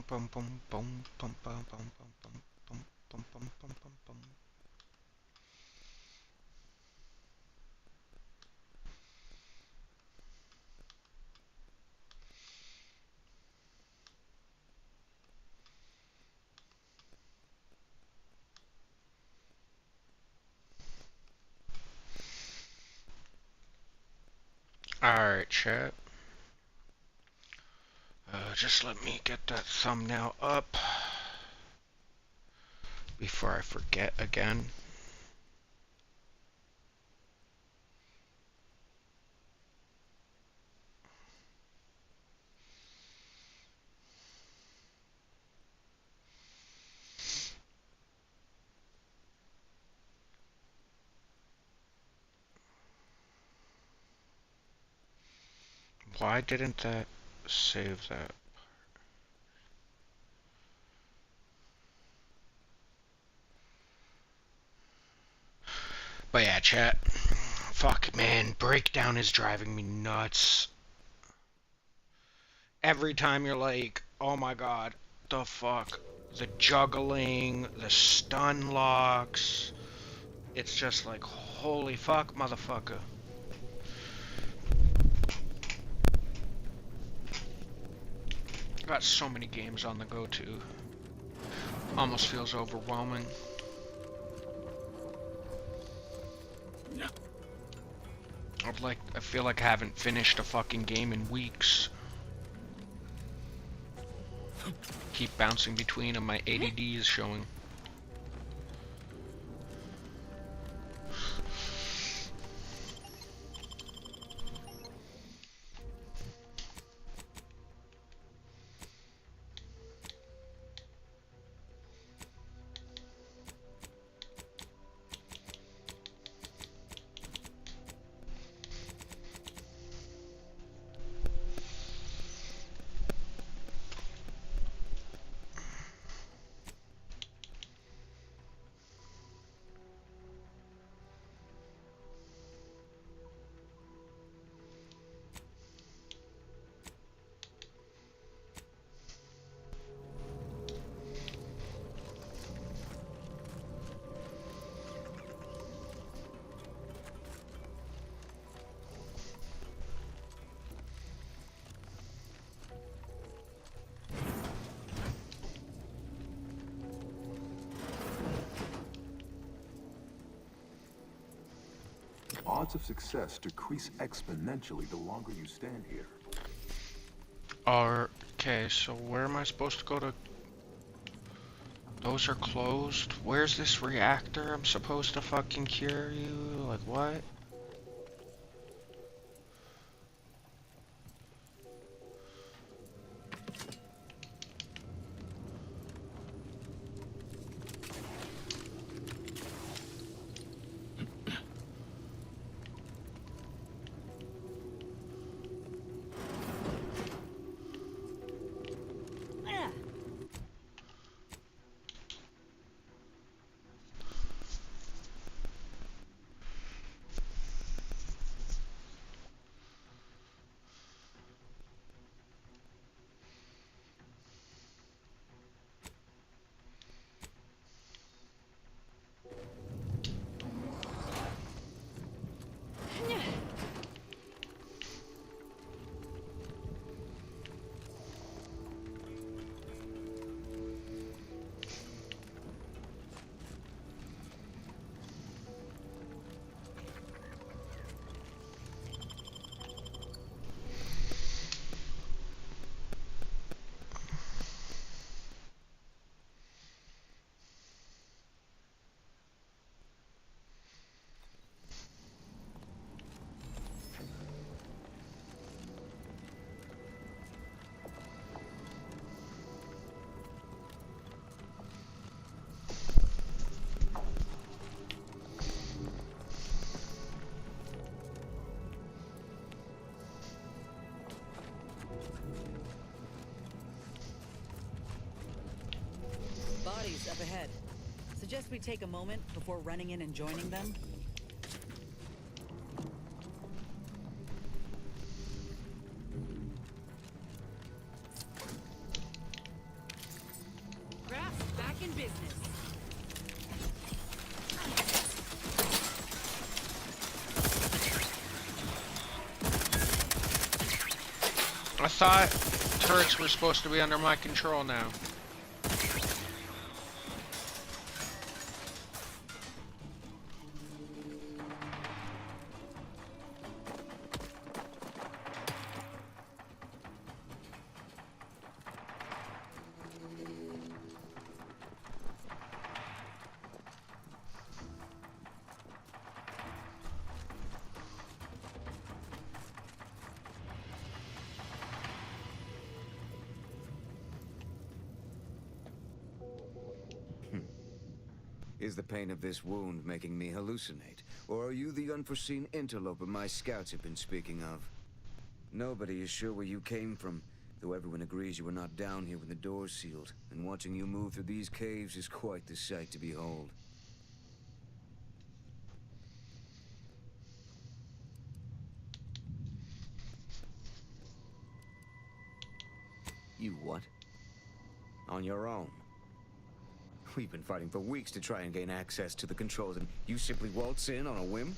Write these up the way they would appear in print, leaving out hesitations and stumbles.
bum bum bum bum bum bum bum bum bum bum bum bum bum bum. Alright, chat. Just let me get that thumbnail up before I forget again. Why didn't that save that? But yeah, chat. Fuck, man. Breakdown is driving me nuts. Every time you're like, oh my god, the fuck? The juggling, the stun locks. It's just like, holy fuck, motherfucker. Got so many games on the go too. Almost feels overwhelming. I feel like I haven't finished a fucking game in weeks. Keep bouncing between and my ADD is showing. Odds of success decrease exponentially the longer you stand here. Okay, so where am I supposed to go to? Those are closed. Where's this reactor I'm supposed to fucking cure you? Like, what? Bodies up ahead. Suggest we take a moment before running in and joining them. I thought turrets were supposed to be under my control now. Is the pain of this wound making me hallucinate? Or are you the unforeseen interloper my scouts have been speaking of? Nobody is sure where you came from, though everyone agrees you were not down here when the doors sealed, and watching you move through these caves is quite the sight to behold. You what? On your own? We've been fighting for weeks to try and gain access to the controls, and you simply waltz in on a whim?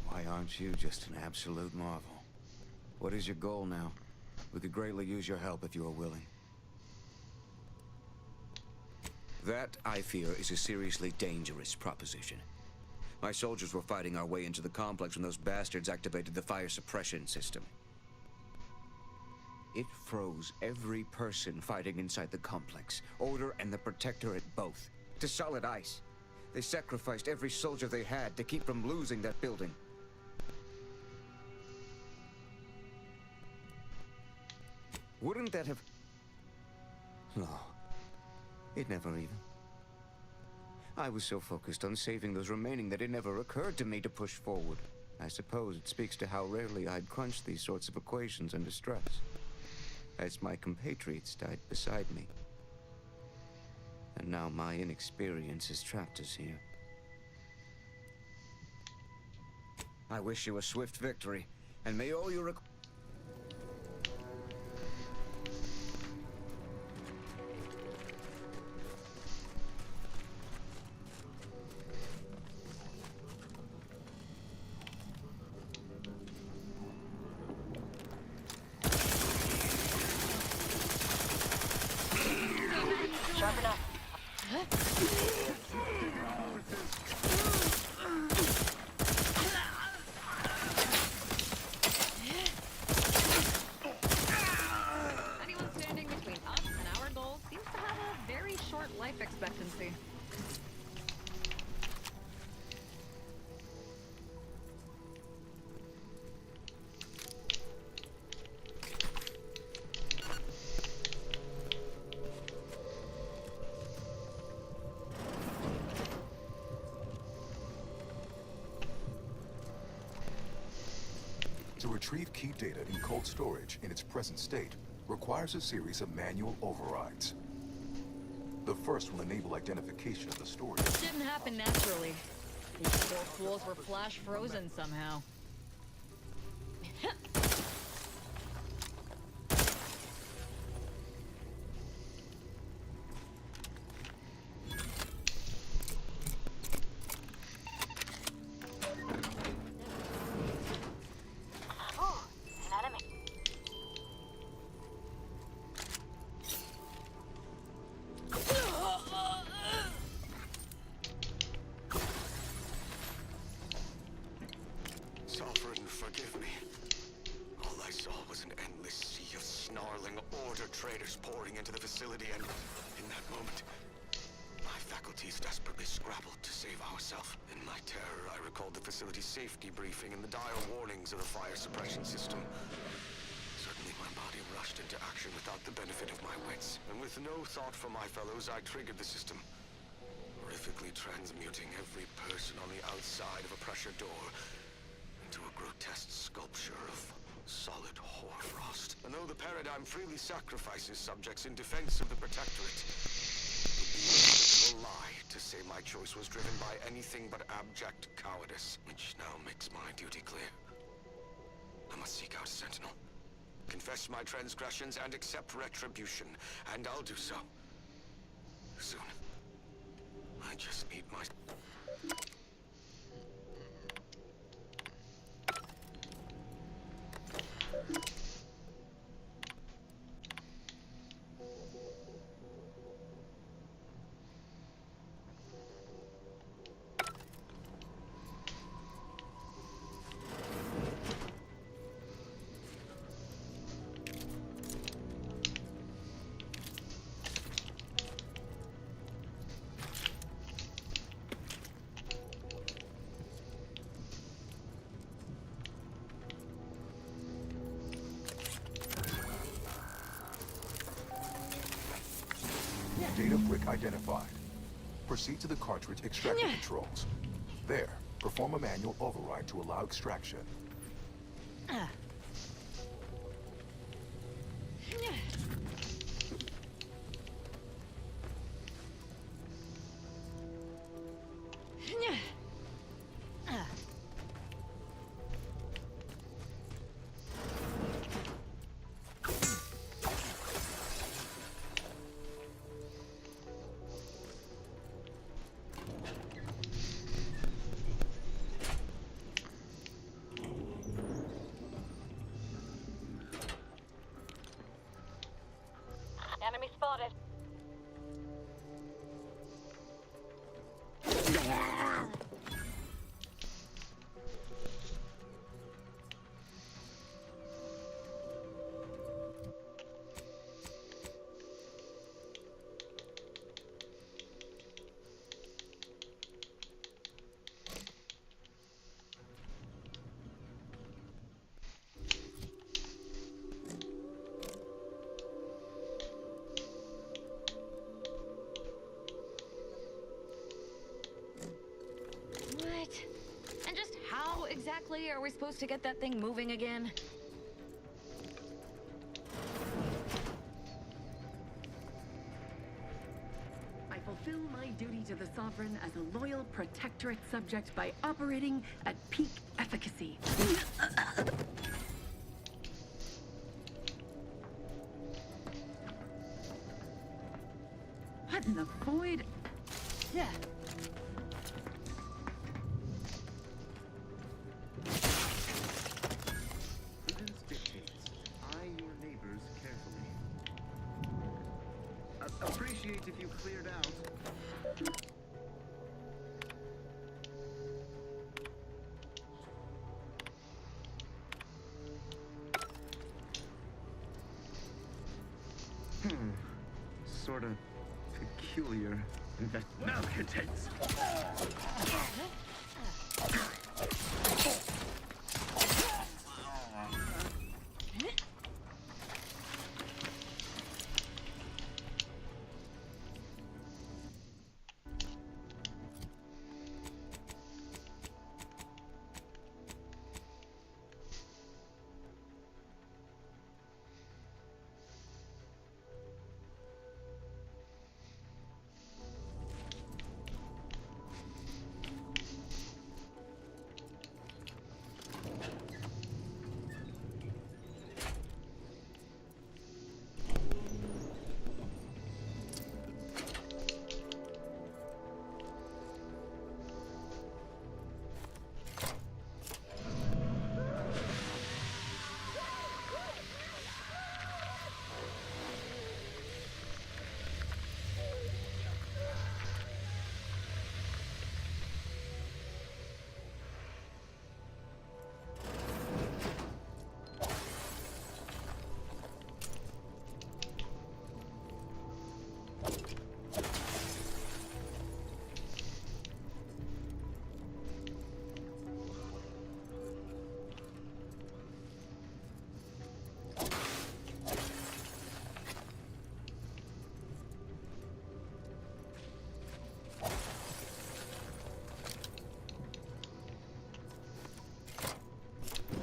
Why aren't you just an absolute marvel? What is your goal now? We could greatly use your help if you are willing. That, I fear, is a seriously dangerous proposition. My soldiers were fighting our way into the complex when those bastards activated the fire suppression system. It froze every person fighting inside the complex, Order and the Protectorate both, to solid ice. They sacrificed every soldier they had to keep from losing that building. Wouldn't that have... No. It never even... I was so focused on saving those remaining that it never occurred to me to push forward. I suppose it speaks to how rarely I'd crunch these sorts of equations under stress. As my compatriots died beside me. And now my inexperience has trapped us here. I wish you a swift victory, and may all your... Anyone standing between us and our goal seems to have a very short life expectancy. To retrieve key data in cold storage in its present state requires a series of manual overrides. The first will enable identification of the storage. Didn't happen naturally. These poor fools were flash frozen somehow. Sovereign, forgive me. All I saw was an endless sea of snarling Order traders pouring into the facility, and in that moment, my faculties desperately scrabbled to save ourselves. In my terror, I recalled the facility's safety briefing and the dire warnings of the fire suppression system. Suddenly, my body rushed into action without the benefit of my wits, and with no thought for my fellows, I triggered the system, horrifically transmuting every person on the outside of a pressure door into a grotesque sculpture of solid hoarfrost. And though the paradigm freely sacrifices subjects in defense of the Protectorate, it would be a despicable lie to say my choice was driven by anything but abject cowardice, which now makes my duty clear. I must seek out a sentinel, confess my transgressions, and accept retribution, and I'll do so soon. I just need my... Data brick identified. Proceed to the cartridge extractor controls. There, perform a manual override to allow extraction. Enemy spotted. What? And just how exactly are we supposed to get that thing moving again? I fulfill my duty to the Sovereign as a loyal Protectorate subject by operating at peak efficacy. What in the void? Yeah. Prudence dictates. Eye your neighbors carefully. Appreciate if you cleared out. Sorta peculiar. Malcontents.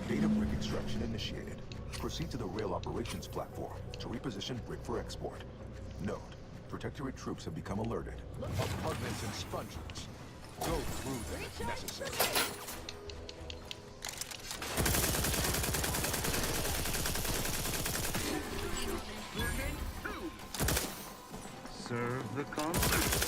Data brick extraction initiated. Proceed to the rail operations platform to reposition brick for export. Note, Protectorate troops have become alerted. Apartments and sponges. Go through them if necessary. Serve the concept.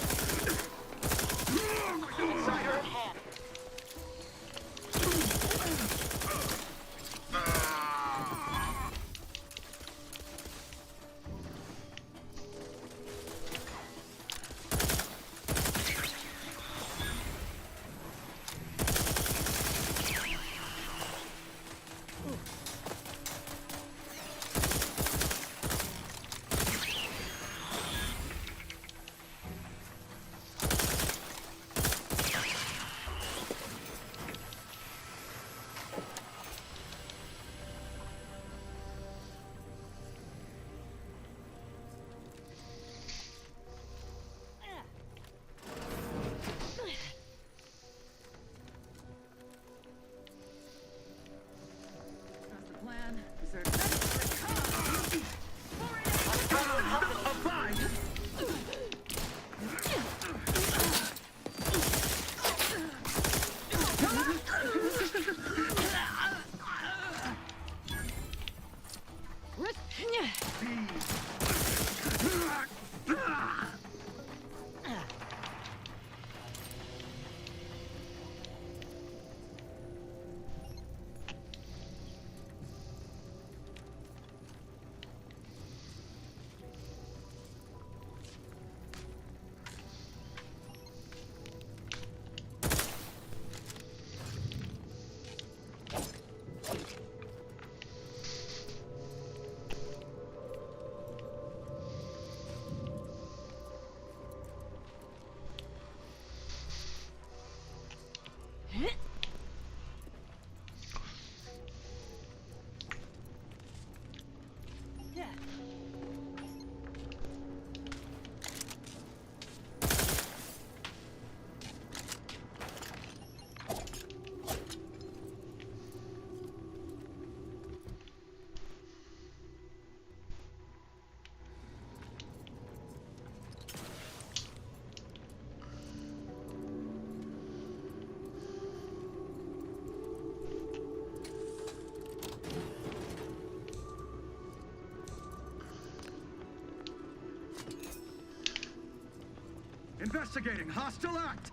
Investigating hostile act.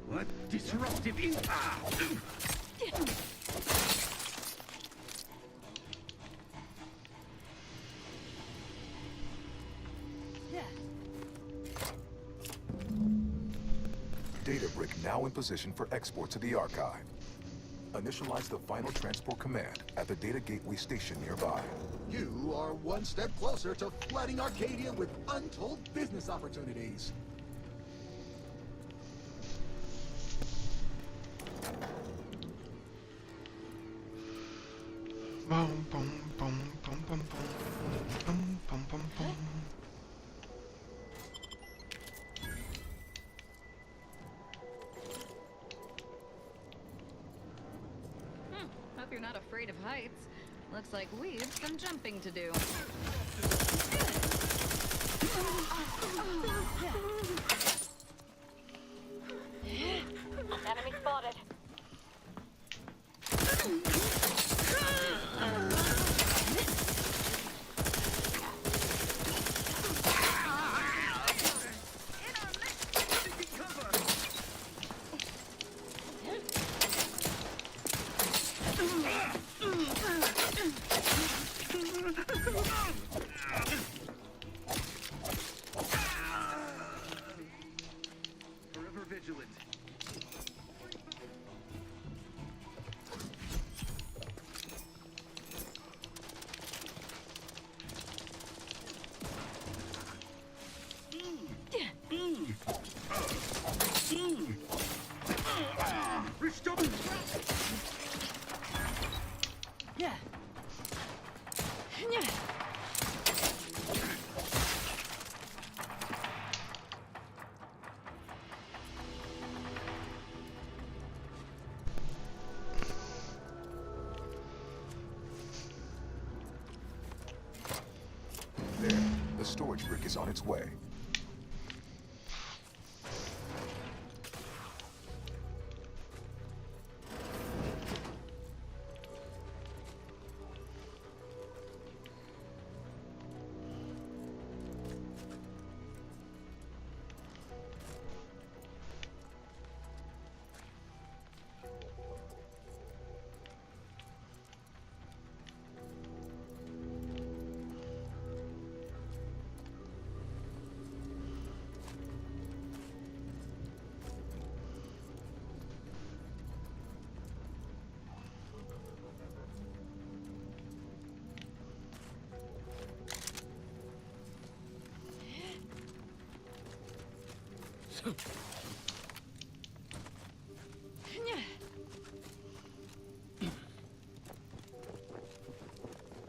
What disruptive impact? Data brick now in position for export to the archive. Initialize the final transport command at the data gateway station nearby. You are one step closer to flooding Arcadia with untold business opportunities. Boom, boom, boom, boom, boom, boom, boom, boom, boom. Hope you're not afraid of heights. Looks like we've some jumping to do. Enemy spotted. Forever vigilant. Restore. Yeah. There, the storage brick is on its way.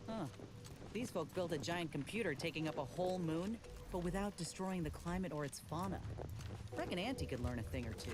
Huh. These folk built a giant computer taking up a whole moon, but without destroying the climate or its fauna. Reckon Auntie could learn a thing or two.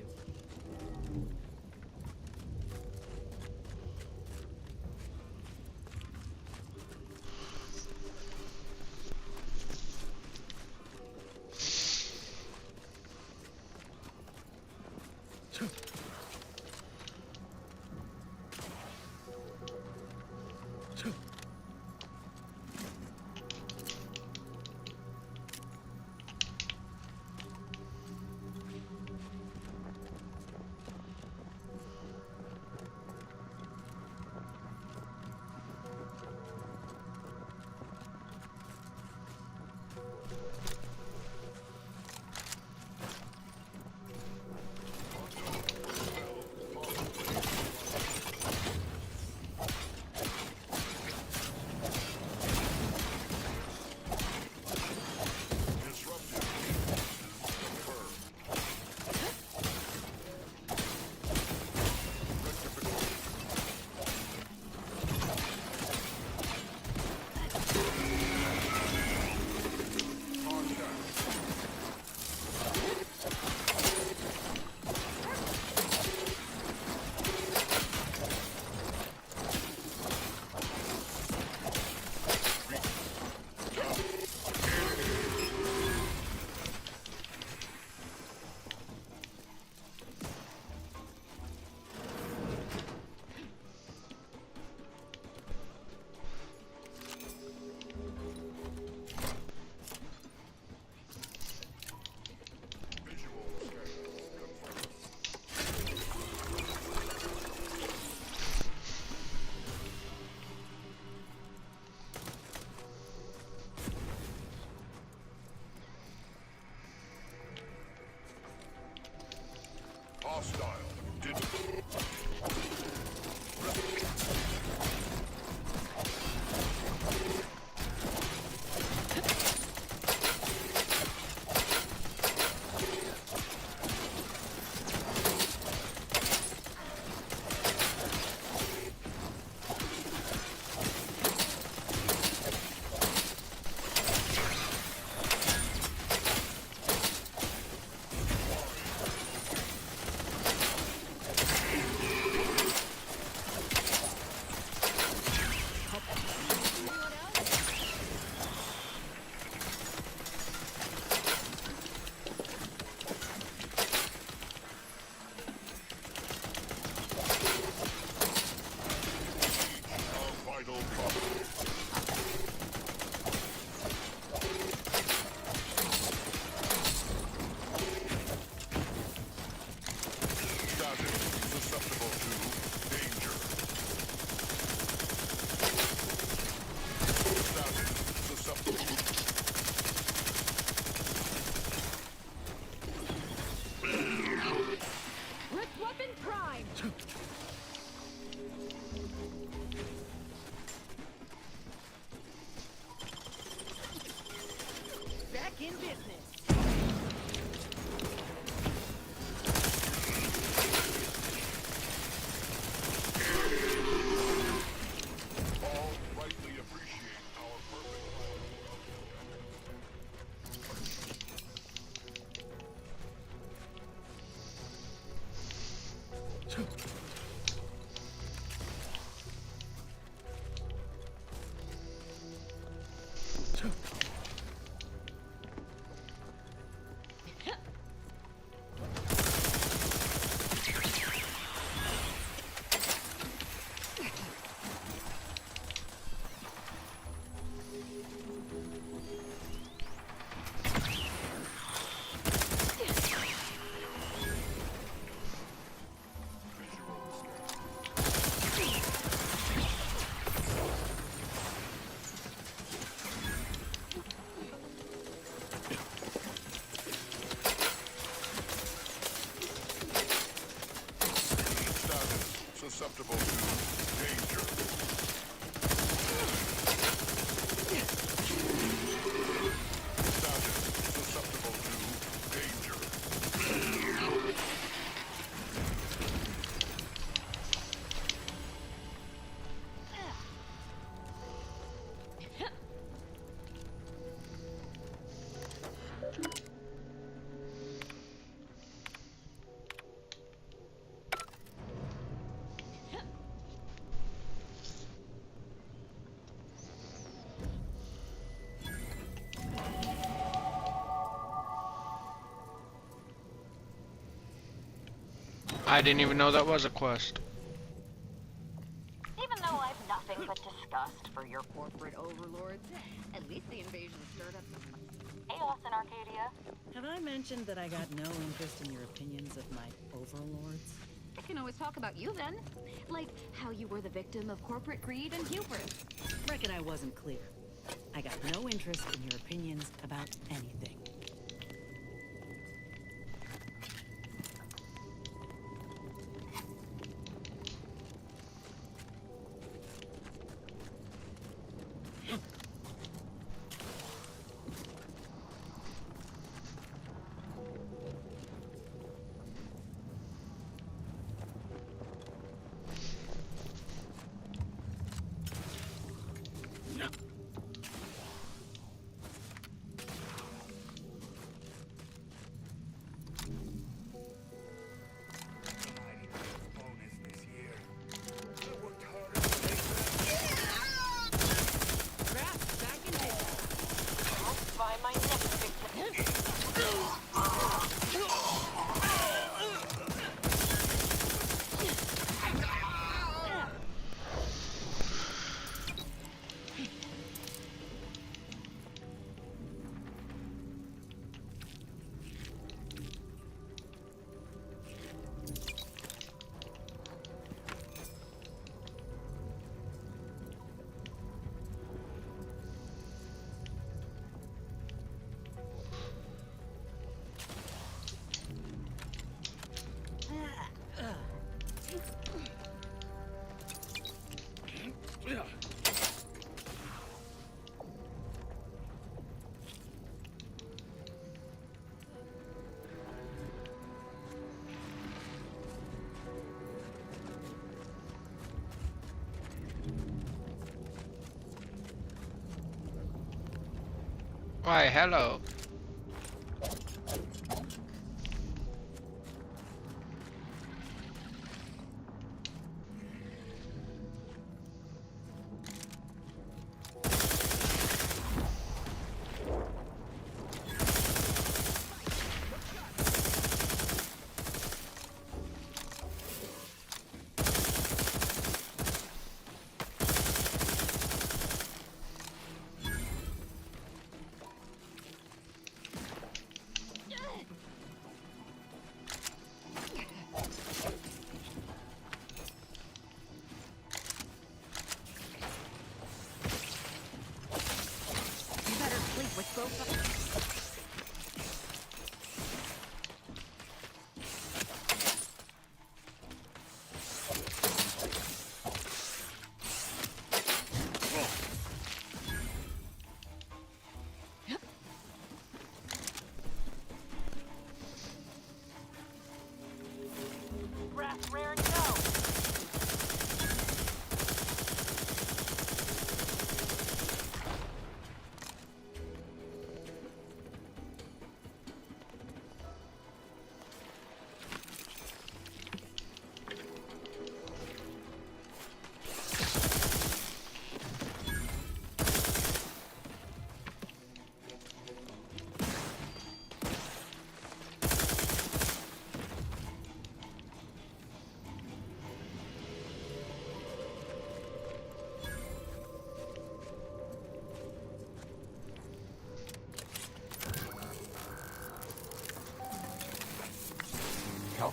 Back in business. All rightly appreciate our purpose. Susceptible to danger. Status susceptible to danger. I didn't even know that was a quest. Even though I've nothing but disgust for your corporate overlords, at least the invasion stirred up some chaos in Arcadia. Have I mentioned that I got no interest in your opinions of my overlords? I can always talk about you then. Like how you were the victim of corporate greed and hubris. Reckon I wasn't clear. I got no interest in your opinions about anything. Find my next victim. Why, hello.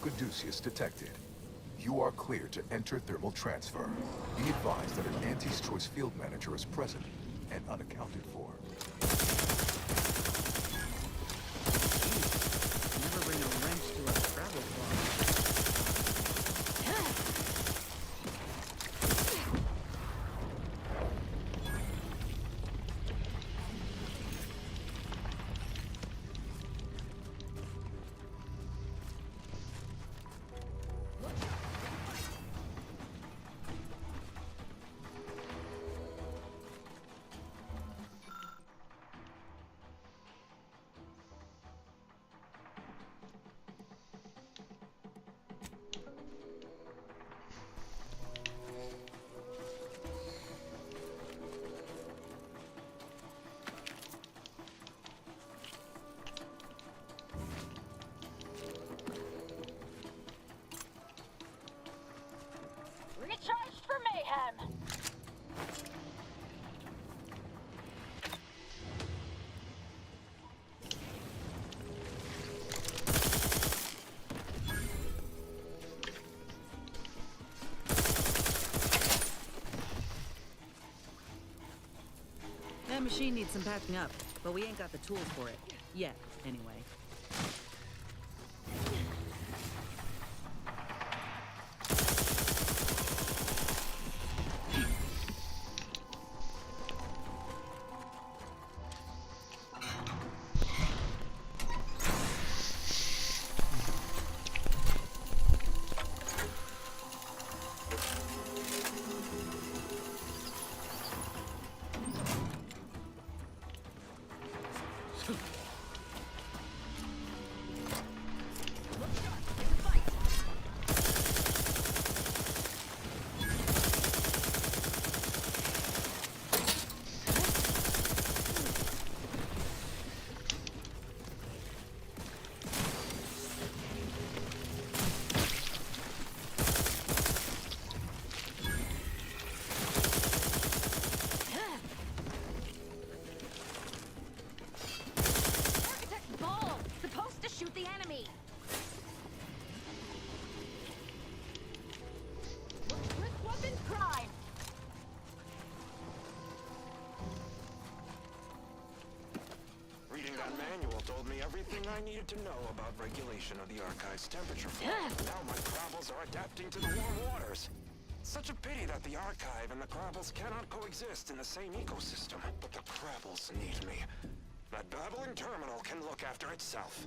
Caduceus detected. You are clear to enter thermal transfer. Be advised that an Auntie's Choice field manager is present and unaccounted for. Never bring a wrench to a travel vlog. Recharged for mayhem! That machine needs some patching up, but we ain't got the tools for it. Yet, anyway. Told me everything I needed to know about regulation of the Archive's temperature fall. Now my Crabbles are adapting to the warm waters. Such a pity that the Archive and the Crabbles cannot coexist in the same ecosystem. But the Crabbles need me. That babbling terminal can look after itself.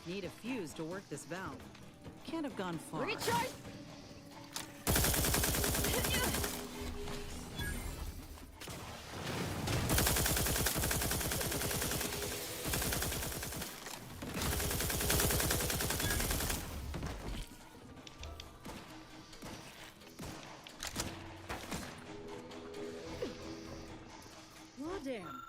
Need a fuse to work this valve. Can't have gone far. Recharge! Well, damn.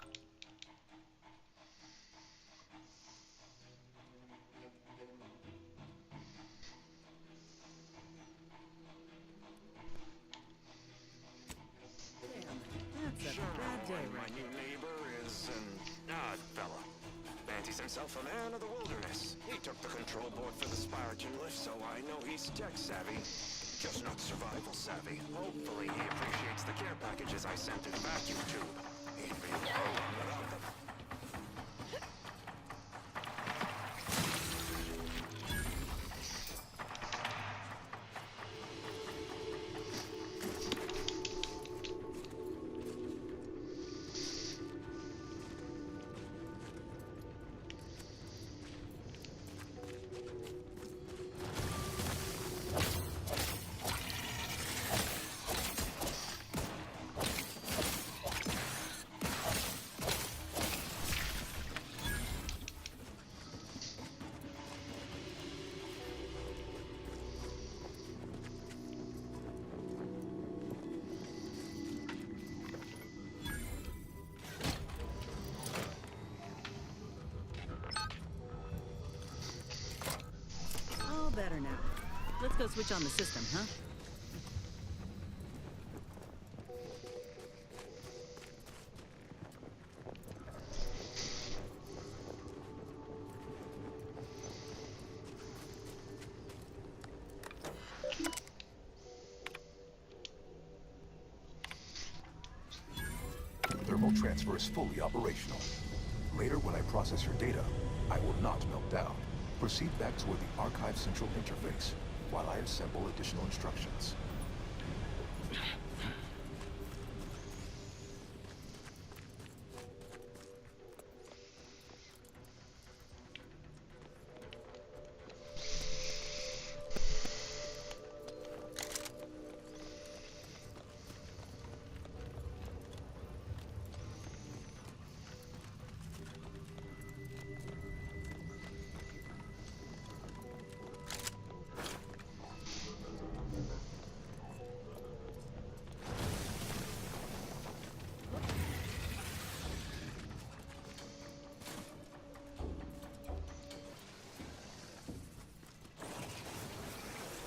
That's a bad day, My right? new neighbor is an odd fella. Fancies himself a man of the wilderness. He took the control board for the Spiragen lift, so I know he's tech savvy. Just not survival savvy. Hopefully he appreciates the care packages I sent in a vacuum tube. He'd be alone without them. So switch on the system, huh? Thermal transfer is fully operational. Later, when I process your data, I will not melt down. Proceed back toward the Archive Central Interface, while I assemble additional instructions.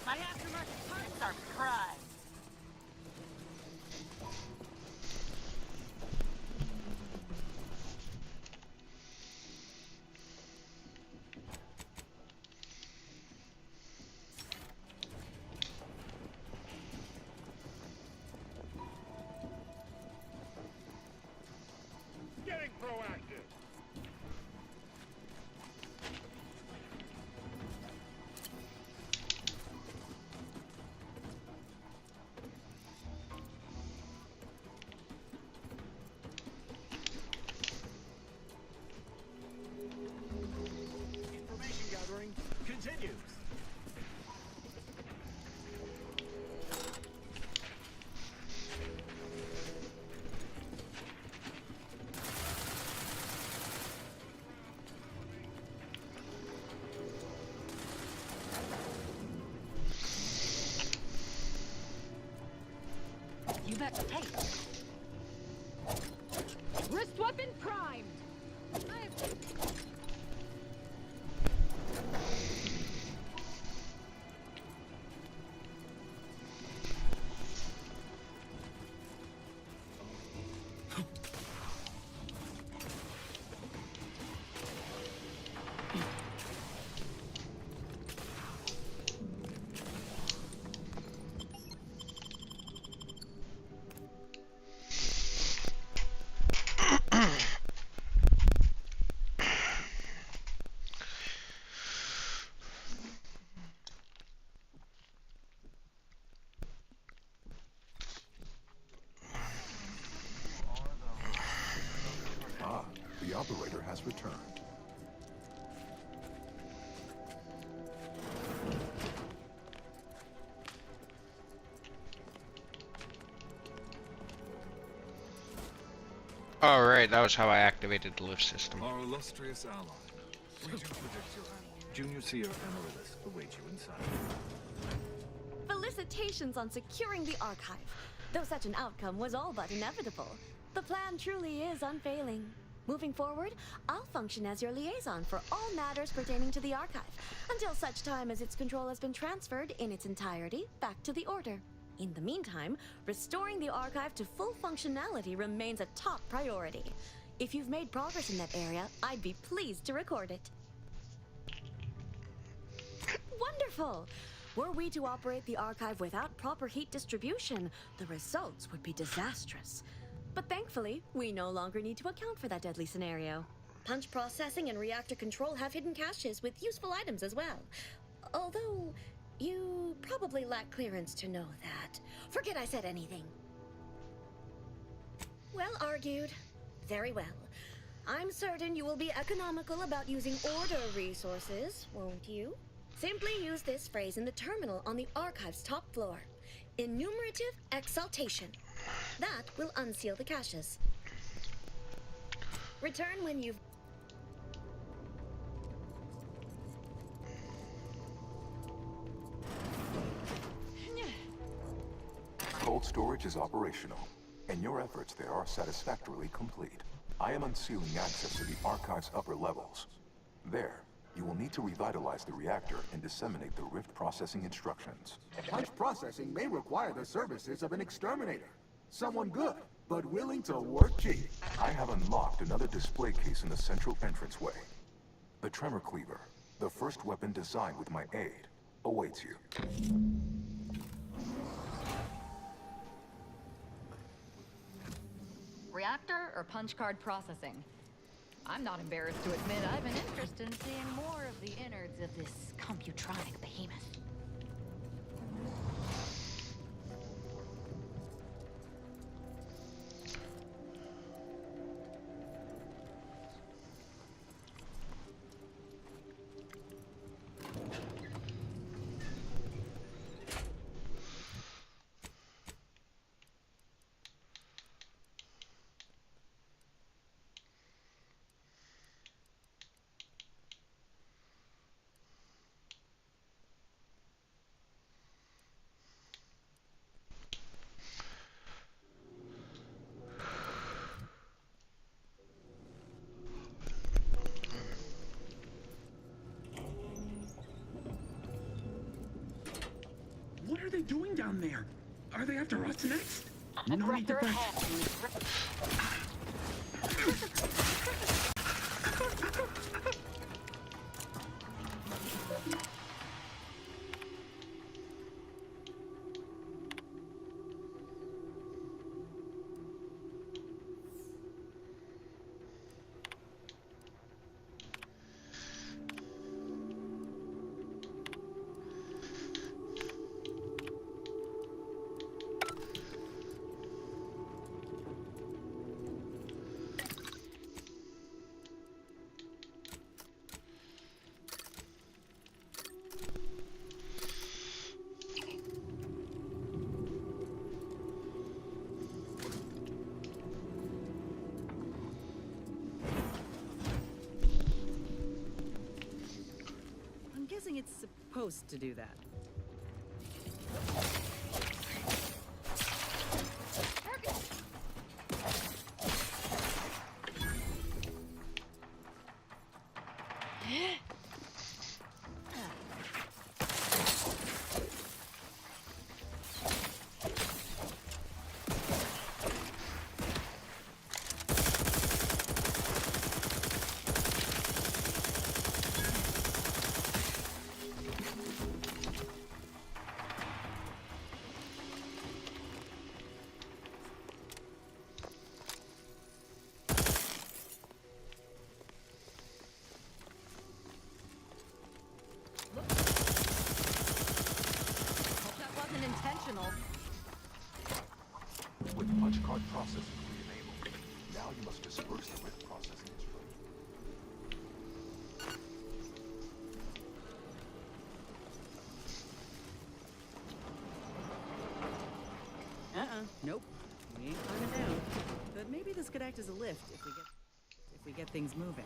My aftermarket parts are prime. Getting proactive. Information gathering continues. You bet. Hey. Wrist weapon primed. Ah, the operator has returned. Alright, that was how I activated the lift system. Our illustrious ally. We do predict your end. Junior Seer Amaryllis await you inside. Felicitations on securing the archive. Though such an outcome was all but inevitable, the plan truly is unfailing. Moving forward, I'll function as your liaison for all matters pertaining to the archive, until such time as its control has been transferred in its entirety back to the Order. In the meantime, restoring the archive to full functionality remains a top priority. If you've made progress in that area, I'd be pleased to record it. Wonderful! Were we to operate the archive without proper heat distribution, the results would be disastrous. But thankfully, we no longer need to account for that deadly scenario. Punch processing and reactor control have hidden caches with useful items as well. Although, you probably lack clearance to know that. Forget I said anything. Well argued. Very well. I'm certain you will be economical about using Order resources, won't you? Simply use this phrase in the terminal on the archive's top floor. Enumerative exaltation. That will unseal the caches. Return when you've... Cold storage is operational, and your efforts there are satisfactorily complete. I am unsealing access to the archive's upper levels. There, You will need to revitalize the reactor and disseminate the rift processing instructions. Punch processing may require the services of an exterminator. Someone good, but willing to work cheap. I have unlocked another display case in the central entranceway. The Tremor Cleaver, the first weapon designed with my aid, awaits you. Reactor or punch card processing? I'm not embarrassed to admit I have an interest in seeing more of the innards of this computronic behemoth. What are they doing down there? Are they after us next? No need to It's supposed to do that. With punch card processing re-enabled, now you must disperse the rift processing instructions. Nope. We ain't climbing down. But maybe this could act as a lift if we get things moving.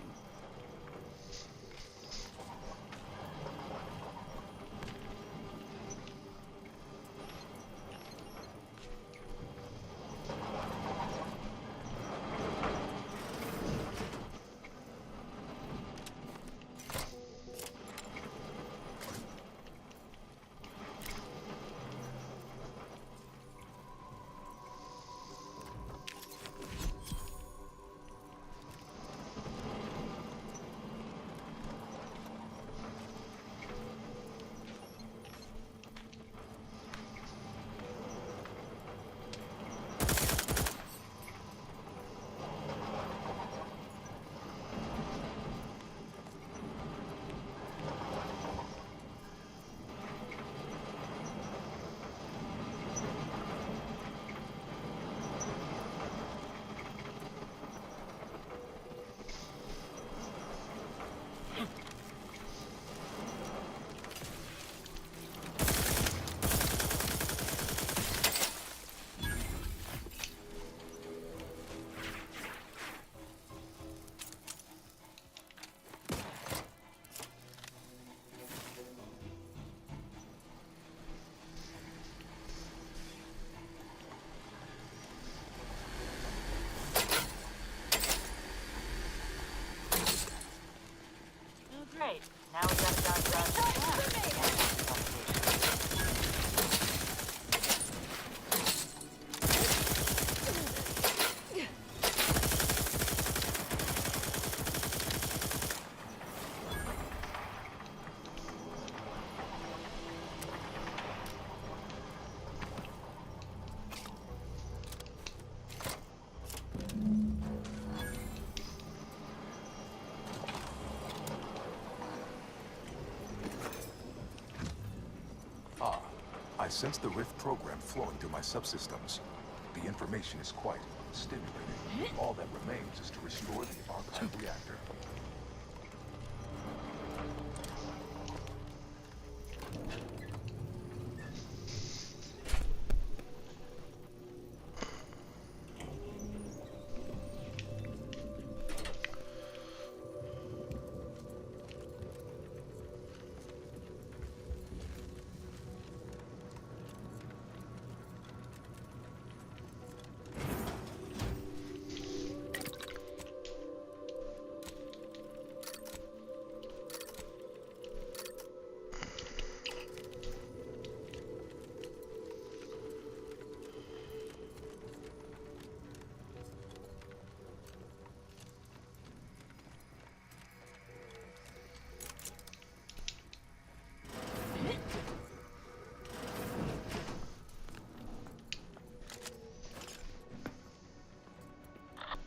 sense the rift program flowing through my subsystems. The information is quite stimulating. All that remains is to restore the archive reactor.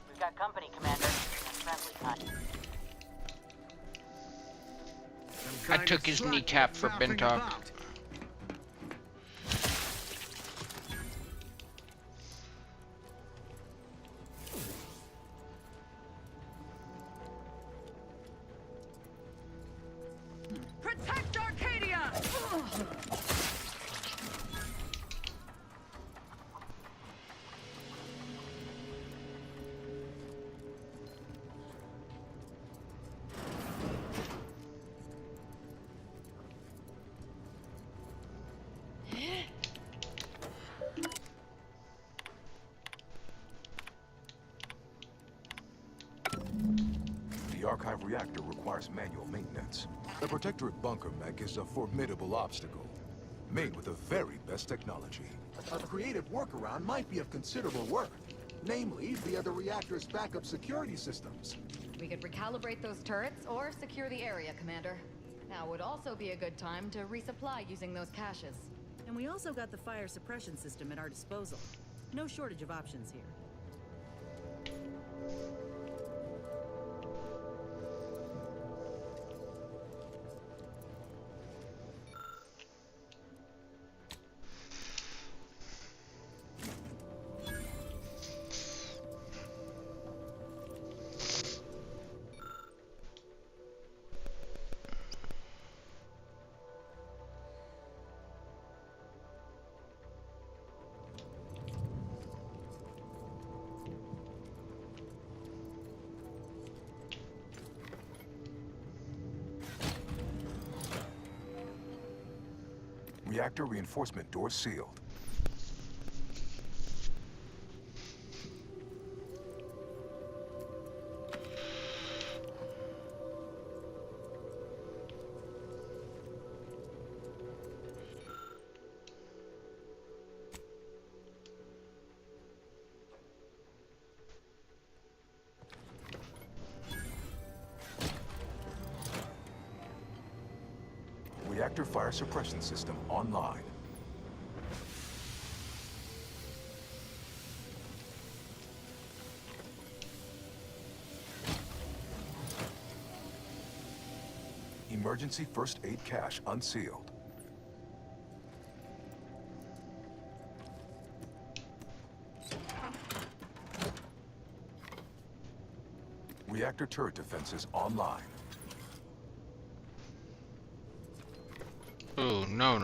We've got company, Commander. Friendly kind. I took his kneecap for Bintok. Protect Arcadia! The archive reactor requires manual maintenance. The Protectorate bunker mech is a formidable obstacle, made with the very best technology. A creative workaround might be of considerable worth, namely via the reactor's backup security systems. We could recalibrate those turrets or secure the area, Commander. Now would also be a good time to resupply using those caches. And we also got the fire suppression system at our disposal. No shortage of options here. Reactor reinforcement doors sealed. Reactor fire suppression system online. Emergency first aid cache unsealed. Reactor turret defenses online. Ooh, no.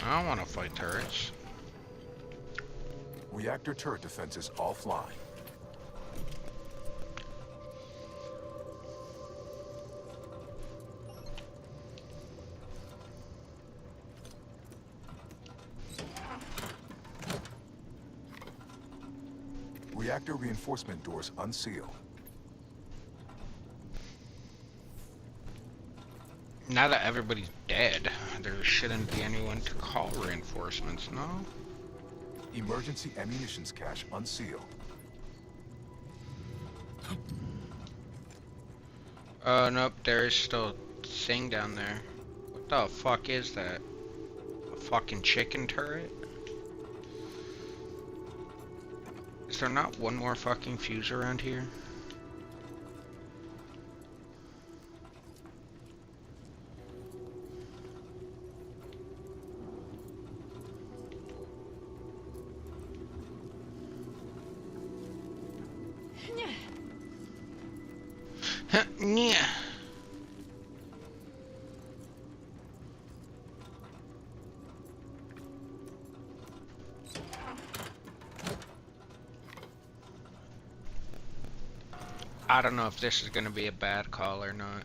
I don't want to fight turrets. Reactor turret defenses offline. Reactor reinforcement doors unsealed. Now that everybody's dead, there shouldn't be anyone to call reinforcements, no? Emergency ammunitions cache unsealed. Nope, there is still a thing down there. What the fuck is that? A fucking chicken turret? Is there not one more fucking fuse around here? Yeah. I don't know if this is gonna be a bad call or not.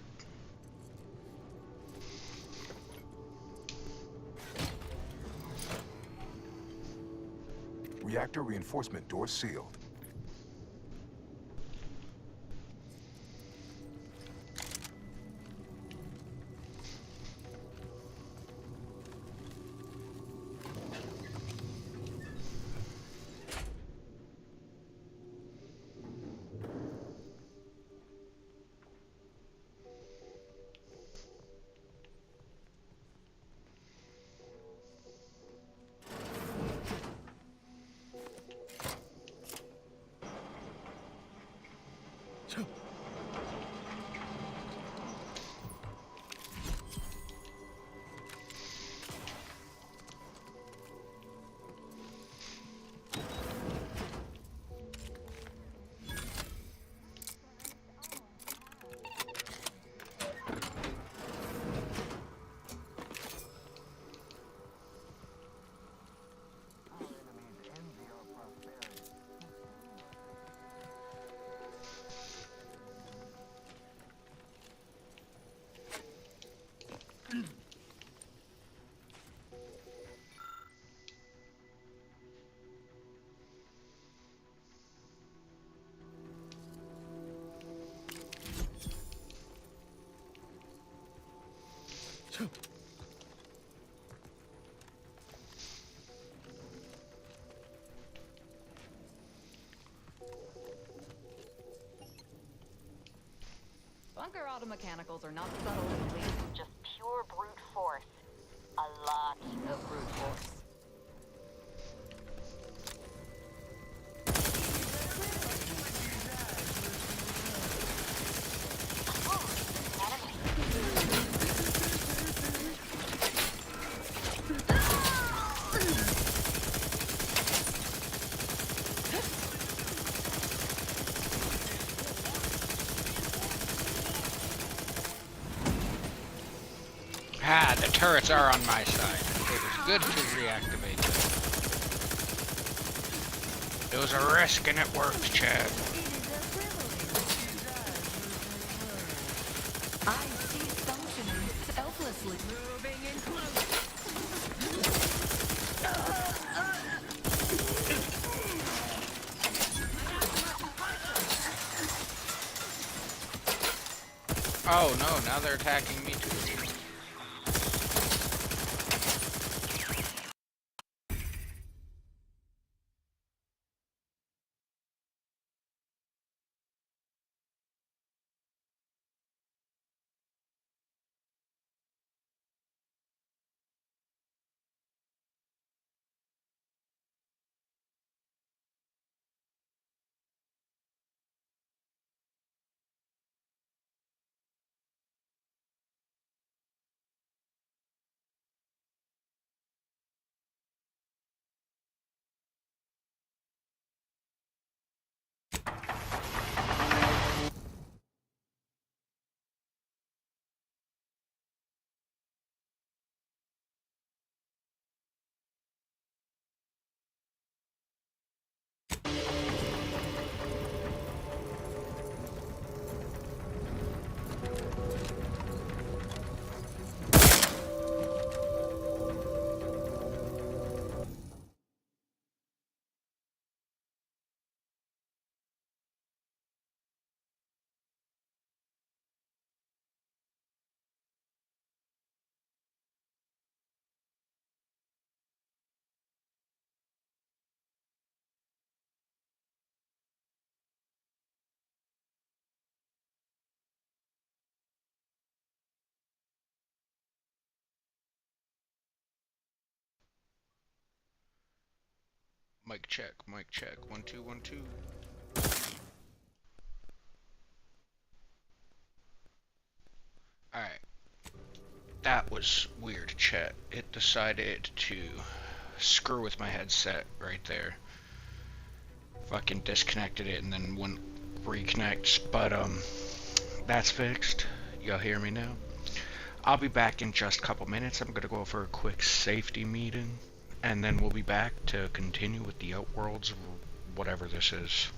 Reactor reinforcement door sealed. Bunker auto mechanicals are not subtle and weak. Just pure brute force. A lot of brute force. Ah, the turrets are on my side. It was good to reactivate them. It was a risk and it worked, Chad. I cease functioning selflessly. Moving in close. Oh no, now they're attacking me too. Mic check, mic check. 1 2 1 2. Alright. That was weird, chat. It decided to screw with my headset right there. Fucking disconnected it and then wouldn't reconnects, but that's fixed. Y'all hear me now? I'll be back in just a couple minutes. I'm gonna go for a quick safety meeting, and then we'll be back to continue with the Outworlds, whatever this is.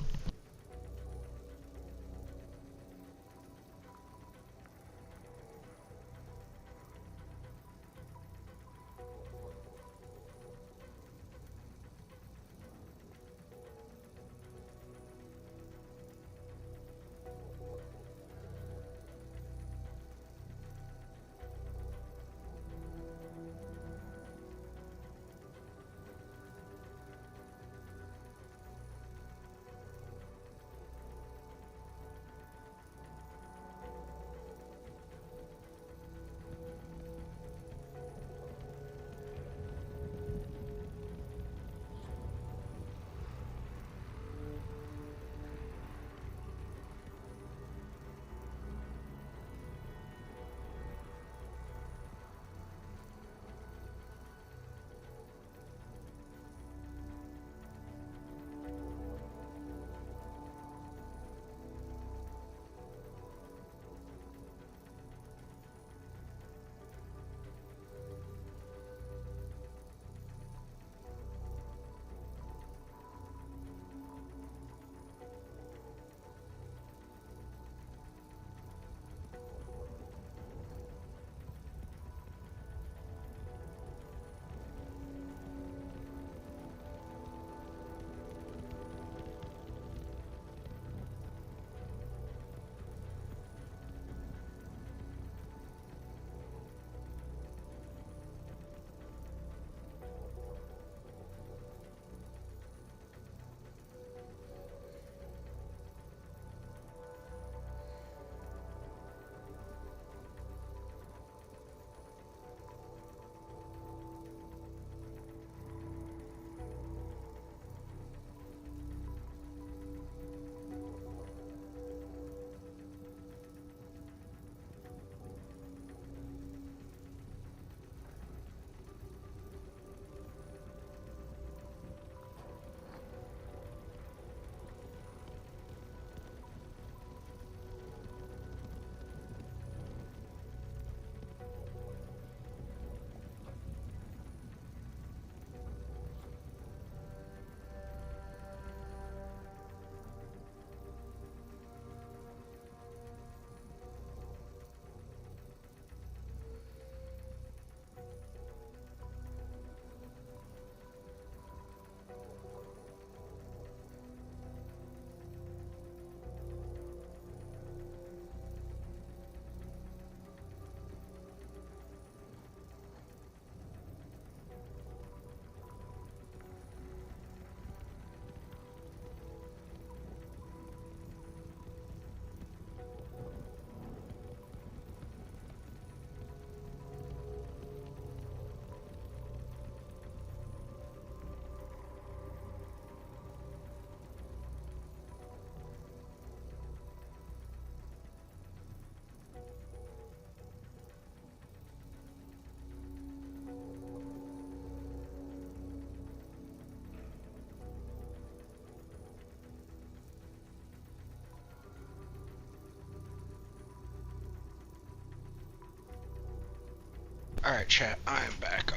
Alright, chat, I'm back.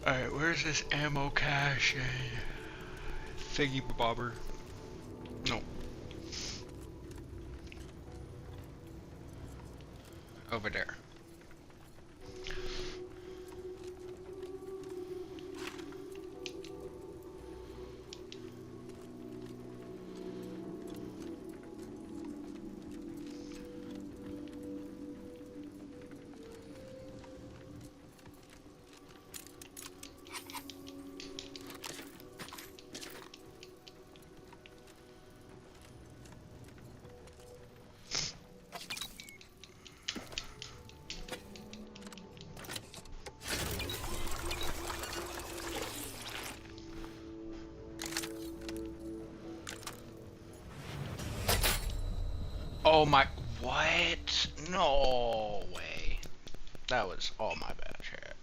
Alright, where's this ammo cache? Thingy bobber. No. Over there. Oh my, what? No way. That was all my bad, chat.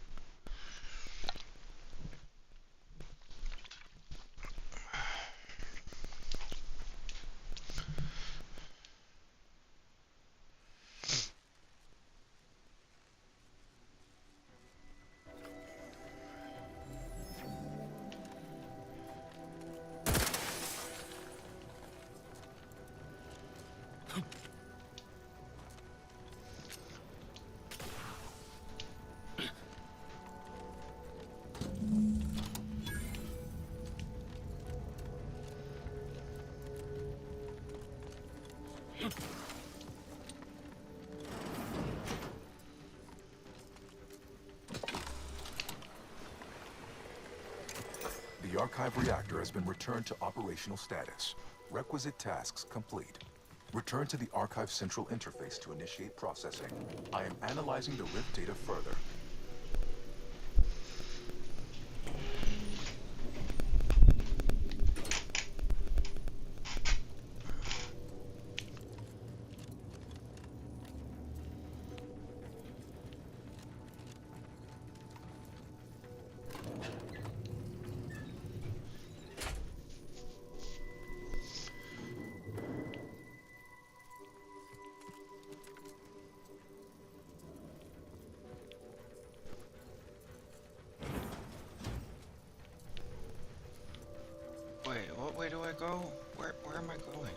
The archive reactor has been returned to operational status. Requisite tasks complete. Return to the archive central interface to initiate processing. I am analyzing the rift data further. Wait, what way do I go? Where am I going?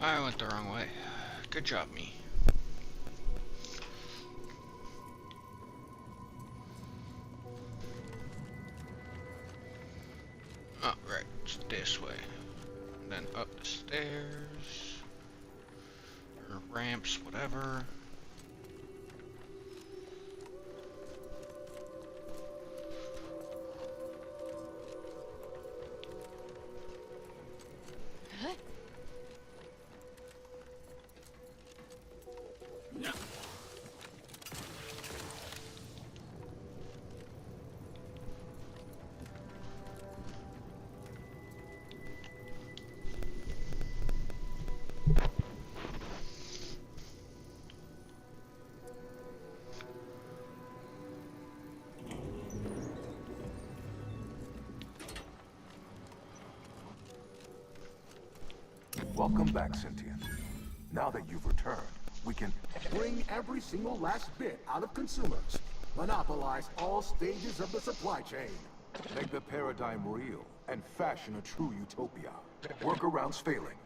I went the wrong way. Good job, me. Oh, right, it's this way. Then up the stairs. Or ramps, whatever. Welcome back, Sentient. Now that you've returned, we can Bring every single last bit out of consumers. Monopolize all stages of the supply chain. make the paradigm real and fashion a true utopia. Workarounds failing.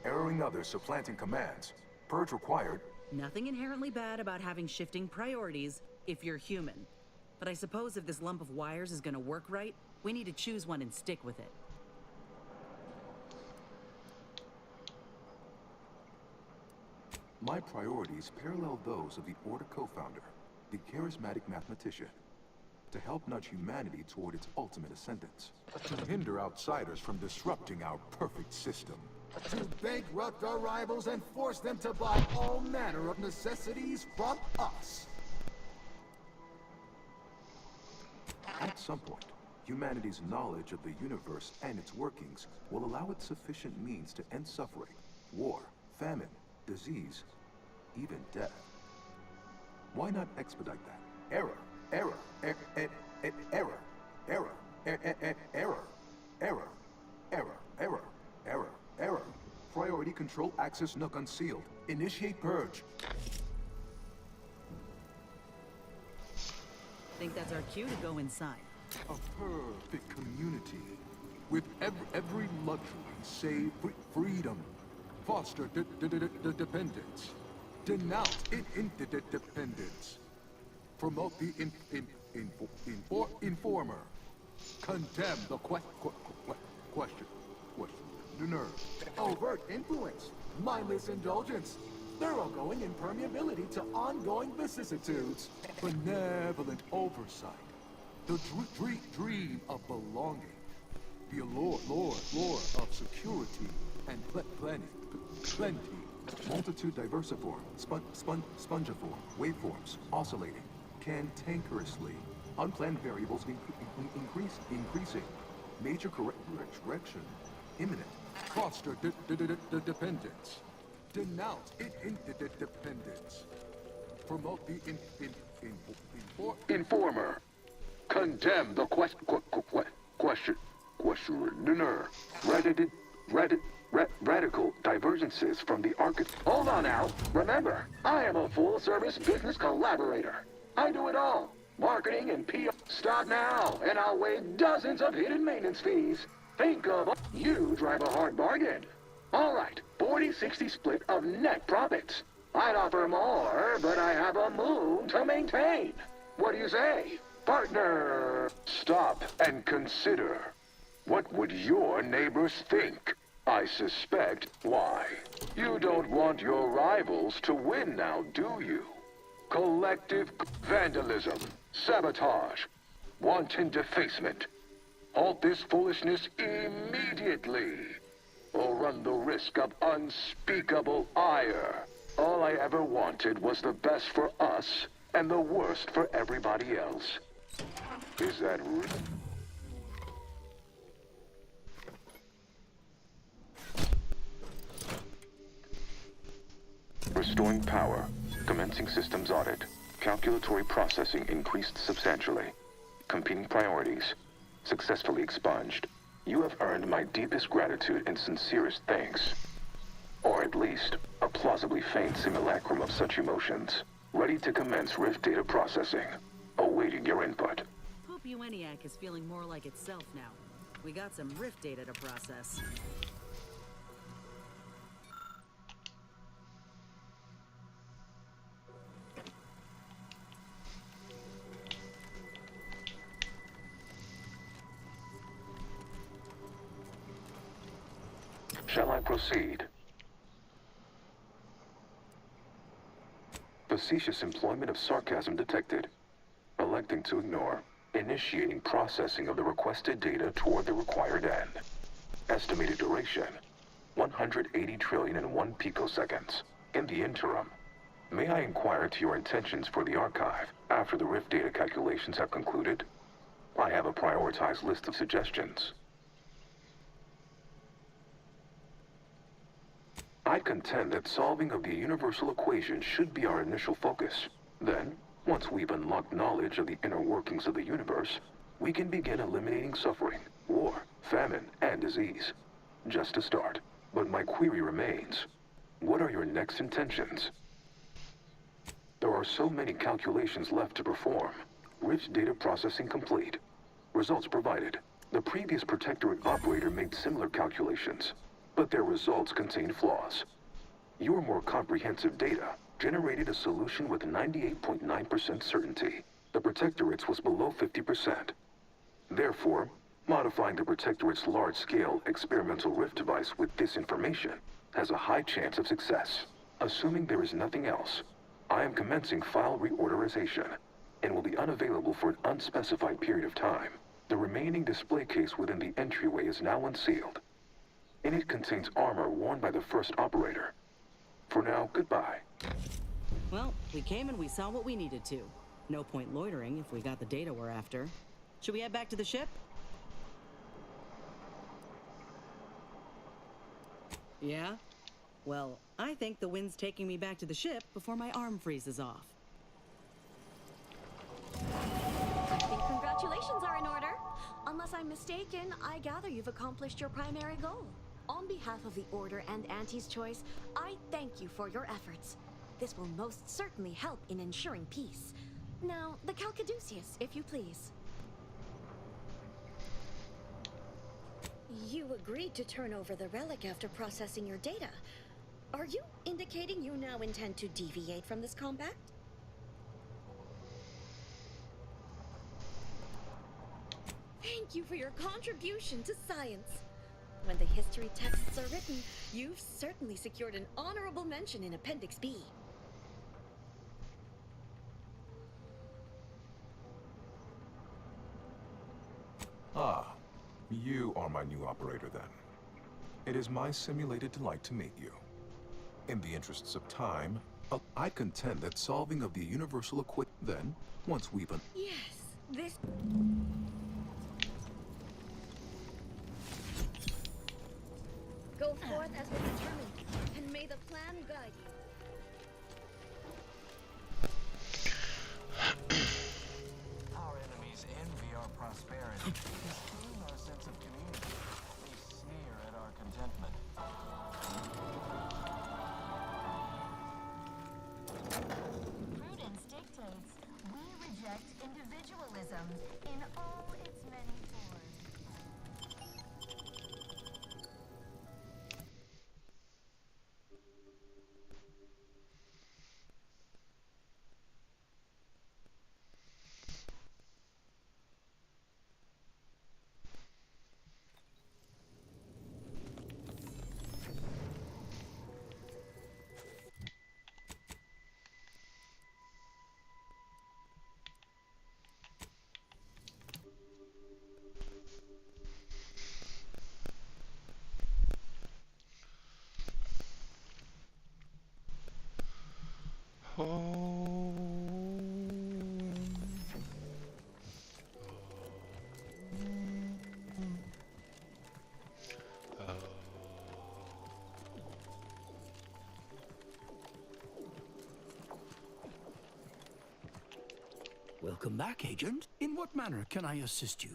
Erroring others supplanting commands. Purge required. Nothing inherently bad about having shifting priorities if you're human. But I suppose if this lump of wires is gonna work right, we need to choose one and stick with it. My priorities parallel those of the Order co-founder, the charismatic mathematician. To help nudge humanity toward its ultimate ascendance. To hinder outsiders from disrupting our perfect system. To bankrupt our rivals and force them to buy all manner of necessities from us. At some point, humanity's knowledge of the universe and its workings will allow it sufficient means to end suffering, war, famine, disease, even death. Why not expedite that? Error, error, error, error, error, error, error, error, error, error, error. Priority control access nook unsealed. Initiate purge. Think that's our cue to go inside. A perfect community. With every luxury save freedom. Foster dependence. Denounce interdependence. Promote the informer. Condemn the questioner. Overt influence. Mindless indulgence. Thoroughgoing impermeability to ongoing vicissitudes. Benevolent oversight. The dream of belonging. The allure of security and plenty. Multitude diversiform, spongiform, waveforms, oscillating, cantankerously. Unplanned variables increasing. Major correction imminent. Foster dependence. Denounce interdependence. Promote the Informer. Condemn the questioner. Radical divergences from the architect. Hold on now. Remember, I am a full-service business collaborator. I do it all. Marketing and PR. Stop now, and I'll waive dozens of hidden maintenance fees. Think of you drive a hard bargain. All right, 40-60 split of net profits. I'd offer more, but I have a moon to maintain. What do you say, partner? Stop and consider. What would your neighbors think? I suspect why. You don't want your rivals to win now, do you? Collective vandalism, sabotage, wanton defacement. Halt this foolishness immediately, or run the risk of unspeakable ire. All I ever wanted was the best for us and the worst for everybody else. Is that real? Restoring power. Commencing systems audit. Calculatory processing increased substantially. Competing priorities. Successfully expunged. You have earned my deepest gratitude and sincerest thanks. Or at least, a plausibly faint simulacrum of such emotions. Ready to commence Rift data processing. Awaiting your input. Hope ENIAC is feeling more like itself now. We got some Rift data to process. Shall I proceed? Facetious employment of sarcasm detected. Electing to ignore. Initiating processing of the requested data toward the required end. Estimated duration, 180 trillion and 1 picoseconds. In the interim, may I inquire to your intentions for the archive after the Rift data calculations have concluded? I have a prioritized list of suggestions. I contend that solving of the universal equation should be our initial focus. Then, once we've unlocked knowledge of the inner workings of the universe, we can begin eliminating suffering, war, famine, and disease. Just a start. But my query remains. What are your next intentions? There are so many calculations left to perform. Rich data processing complete. Results provided. The previous Protectorate operator made similar calculations, but their results contained flaws. Your more comprehensive data generated a solution with 98.9% certainty. The Protectorate's was below 50%. Therefore, modifying the Protectorate's large-scale experimental Rift device with this information has a high chance of success. Assuming there is nothing else, I am commencing file reorderization and will be unavailable for an unspecified period of time. The remaining display case within the entryway is now unsealed. In it contains armor worn by the first operator. For now, goodbye. Well, we came and we saw what we needed to. No point loitering if we got the data we're after. Should we head back to the ship? Yeah? Well, I think the wind's taking me back to the ship before my arm freezes off. I think congratulations are in order. Unless I'm mistaken, I gather you've accomplished your primary goal. On behalf of the Order and Auntie's Choice, I thank you for your efforts. This will most certainly help in ensuring peace. Now, the Calcaduceus, if you please. You agreed to turn over the relic after processing your data. Are you indicating you now intend to deviate from this compact? Thank you for your contribution to science. When the history texts are written, you've certainly secured an honorable mention in Appendix B. Ah, you are my new operator then. It is my simulated delight to meet you. In the interests of time, I contend that solving of the universal equation, then, once we've Yes, this... Go forth as was determined, and may the plan guide you. Our enemies envy our prosperity, disdain our sense of community. They sneer at our contentment. Prudence dictates we reject individualism in all its many forms. Welcome back, Agent. In what manner can I assist you?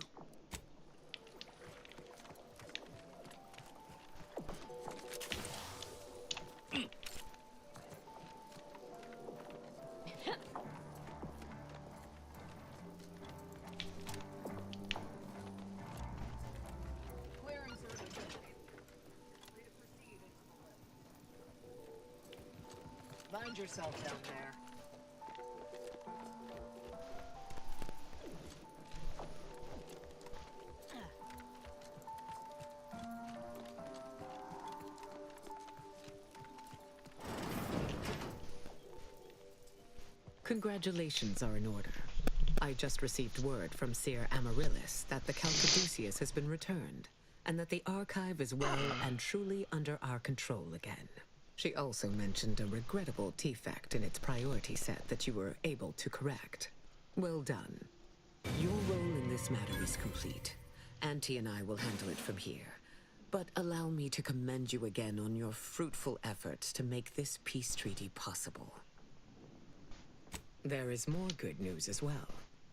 Find yourself down there. Congratulations are in order. I just received word from Seer Amaryllis that the Calcaduceus has been returned, and that the archive is well and truly under our control again. She also mentioned a regrettable defect in its priority set that you were able to correct. Well done. Your role in this matter is complete. Auntie and I will handle it from here. But allow me to commend you again on your fruitful efforts to make this peace treaty possible. There is more good news as well.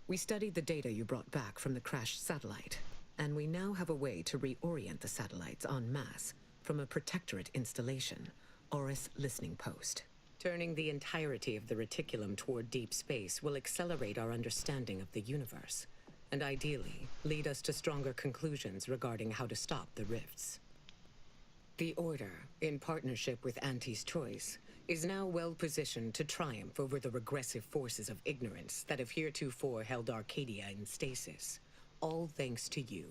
We studied the data you brought back from the crashed satellite, and we now have a way to reorient the satellites en masse from a protectorate installation, Oris Listening Post. Turning the entirety of the reticulum toward deep space will accelerate our understanding of the universe, and ideally lead us to stronger conclusions regarding how to stop the rifts. The Order, in partnership with Auntie's Choice, is now well positioned to triumph over the regressive forces of ignorance that have heretofore held Arcadia in stasis, all thanks to you.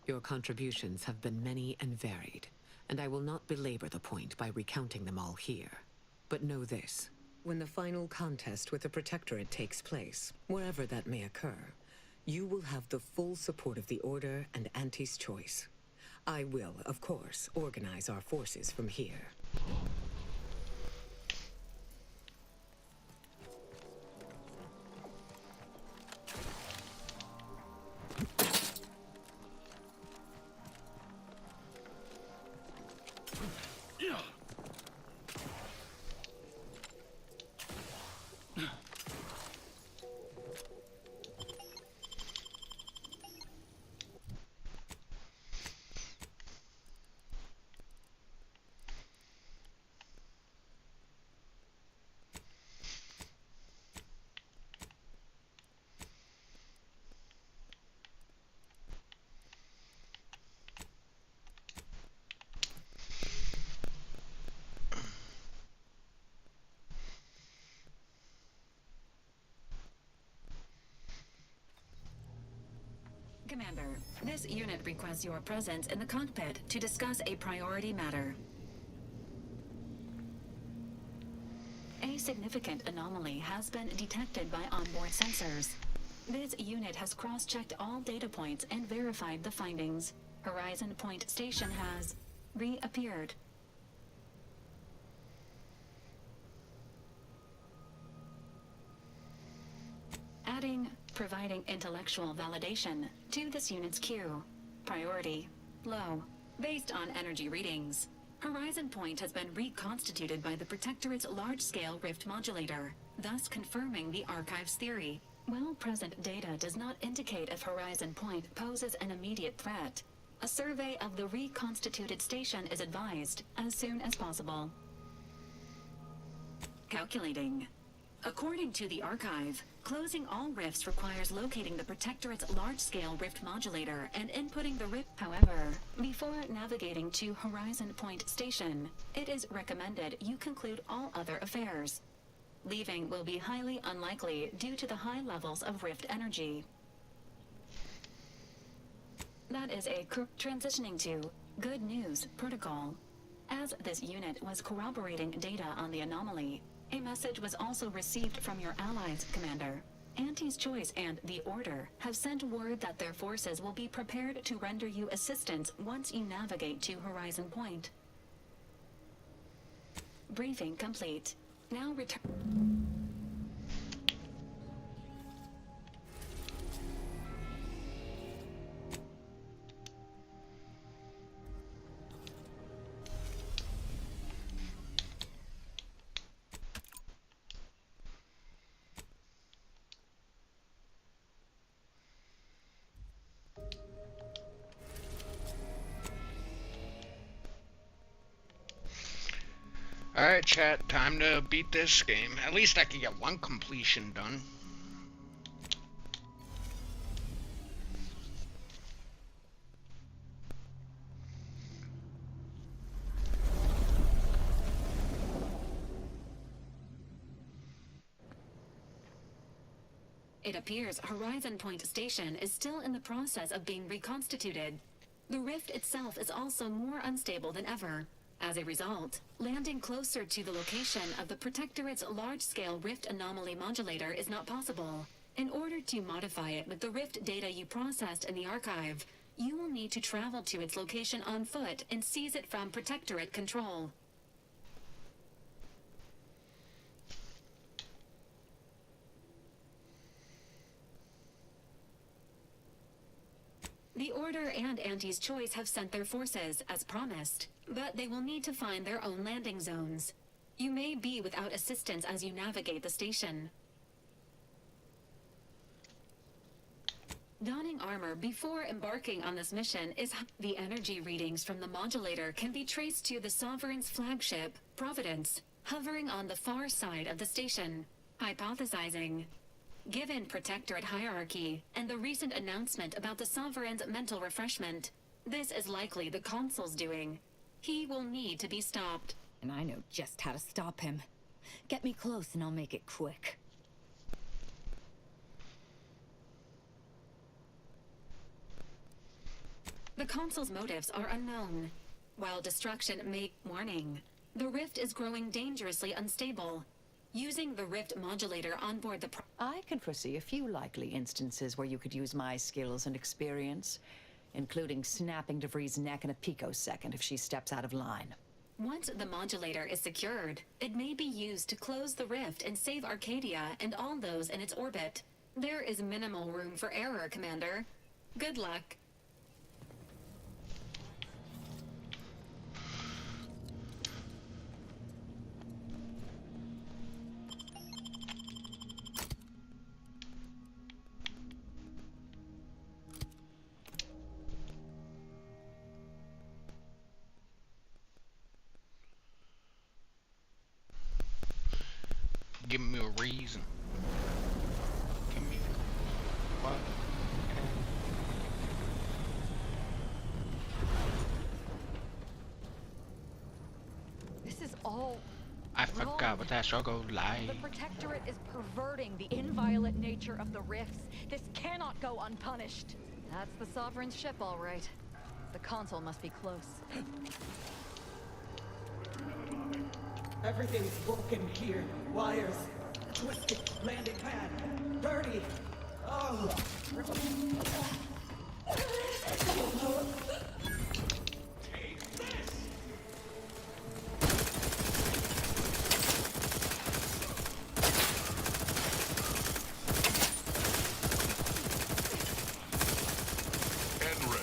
Your contributions have been many and varied, and I will not belabor the point by recounting them all here. But know this, when the final contest with the Protectorate takes place, wherever that may occur, you will have the full support of the Order and Auntie's Choice. I will, of course, organize our forces from here. Commander, this unit requests your presence in the cockpit to discuss a priority matter. A significant anomaly has been detected by onboard sensors. This unit has cross-checked all data points and verified the findings. Horizon Point Station has reappeared. Providing intellectual validation to this unit's queue. priority. Low. Based on energy readings. Horizon Point has been reconstituted by the Protectorate's large-scale rift modulator, thus confirming the Archive's theory. While present data does not indicate if Horizon Point poses an immediate threat, a survey of the reconstituted station is advised as soon as possible. Calculating. According to the Archive, closing all rifts requires locating the Protectorate's large-scale rift modulator and inputting the rift. However, before navigating to Horizon Point Station, it is recommended you conclude all other affairs. Leaving will be highly unlikely due to the high levels of rift energy. That is a transitioning to Good News Protocol. As this unit was corroborating data on the anomaly, a message was also received from your allies, Commander. Auntie's Choice and the Order have sent word that their forces will be prepared to render you assistance once you navigate to Horizon Point. Briefing complete. Now return. Alright, chat, time to beat this game. At least I can get one completion done. It appears Horizon Point Station is still in the process of being reconstituted. The rift itself is also more unstable than ever. As a result, landing closer to the location of the Protectorate's large-scale rift anomaly modulator is not possible. In order to modify it with the rift data you processed in the Archive, you will need to travel to its location on foot and seize it from Protectorate control. The Order and Auntie's Choice have sent their forces, as promised, but they will need to find their own landing zones. You may be without assistance as you navigate the station. Donning armor before embarking on this mission is the energy readings from the modulator can be traced to the Sovereign's flagship, Providence, hovering on the far side of the station. Hypothesizing. Given Protectorate hierarchy and the recent announcement about the Sovereign's mental refreshment, this is likely the Consul's doing. He will need to be stopped. And I know just how to stop him. Get me close and I'll make it quick. The Consul's motives are unknown. While destruction may warning, the rift is growing dangerously unstable. Using the rift modulator on board the I can foresee a few likely instances where you could use my skills and experience, including snapping DeVries' neck in a picosecond if she steps out of line. Once the modulator is secured, it may be used to close the rift and save Arcadia and all those in its orbit. There is minimal room for error, Commander. Good luck. Give me a reason. Give me what? This is all I forgot what that struggle like. The Protectorate is perverting the inviolate nature of the rifts. This cannot go unpunished. That's the Sovereign's ship, all right. The Consul must be close. Everything's broken here. Wires, twisted, landing pad, dirty. Oh. Take this. N-ray,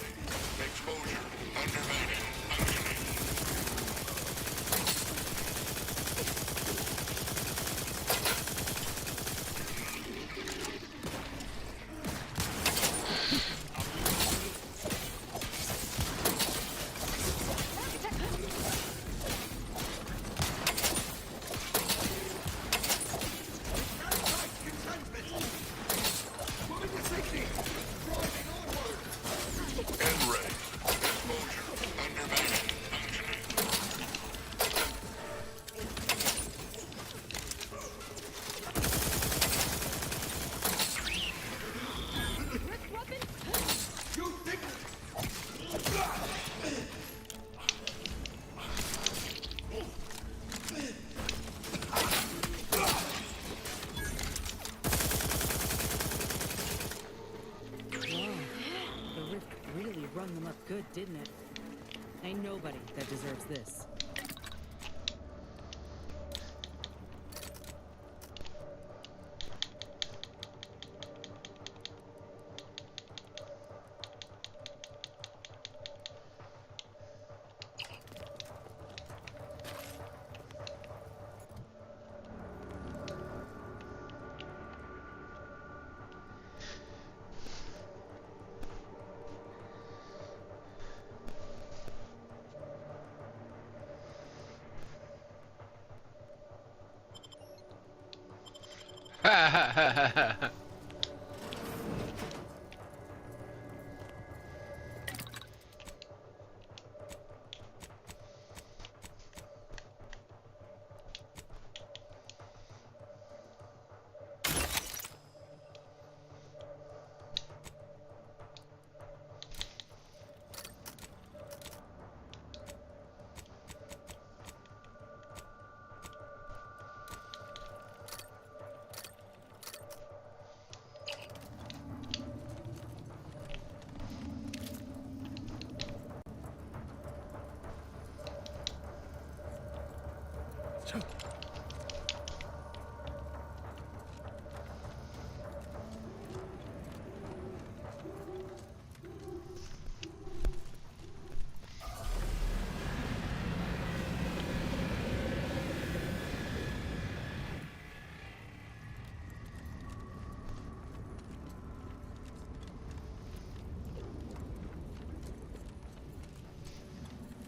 The rift really rung them up good, didn't it? Ain't nobody that deserves this. Ha ha ha ha ha.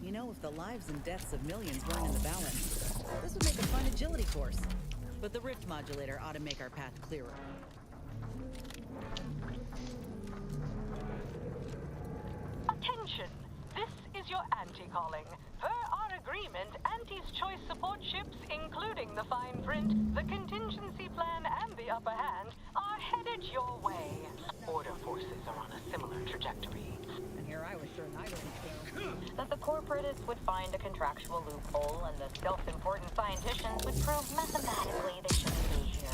You know, if the lives and deaths of millions weren't in the balance, this would make a fun agility course. But the rift modulator ought to make our path clearer. Attention! This is your Auntie calling. Per our agreement, Auntie's choice support ships, including the fine print, the contingency plan, and the upper hand, are headed your way. Order forces are on a similar trajectory. And here I was sure neither would fail. That the corporatists would find a contractual loophole and the self-important scienticians would prove mathematically they shouldn't be here.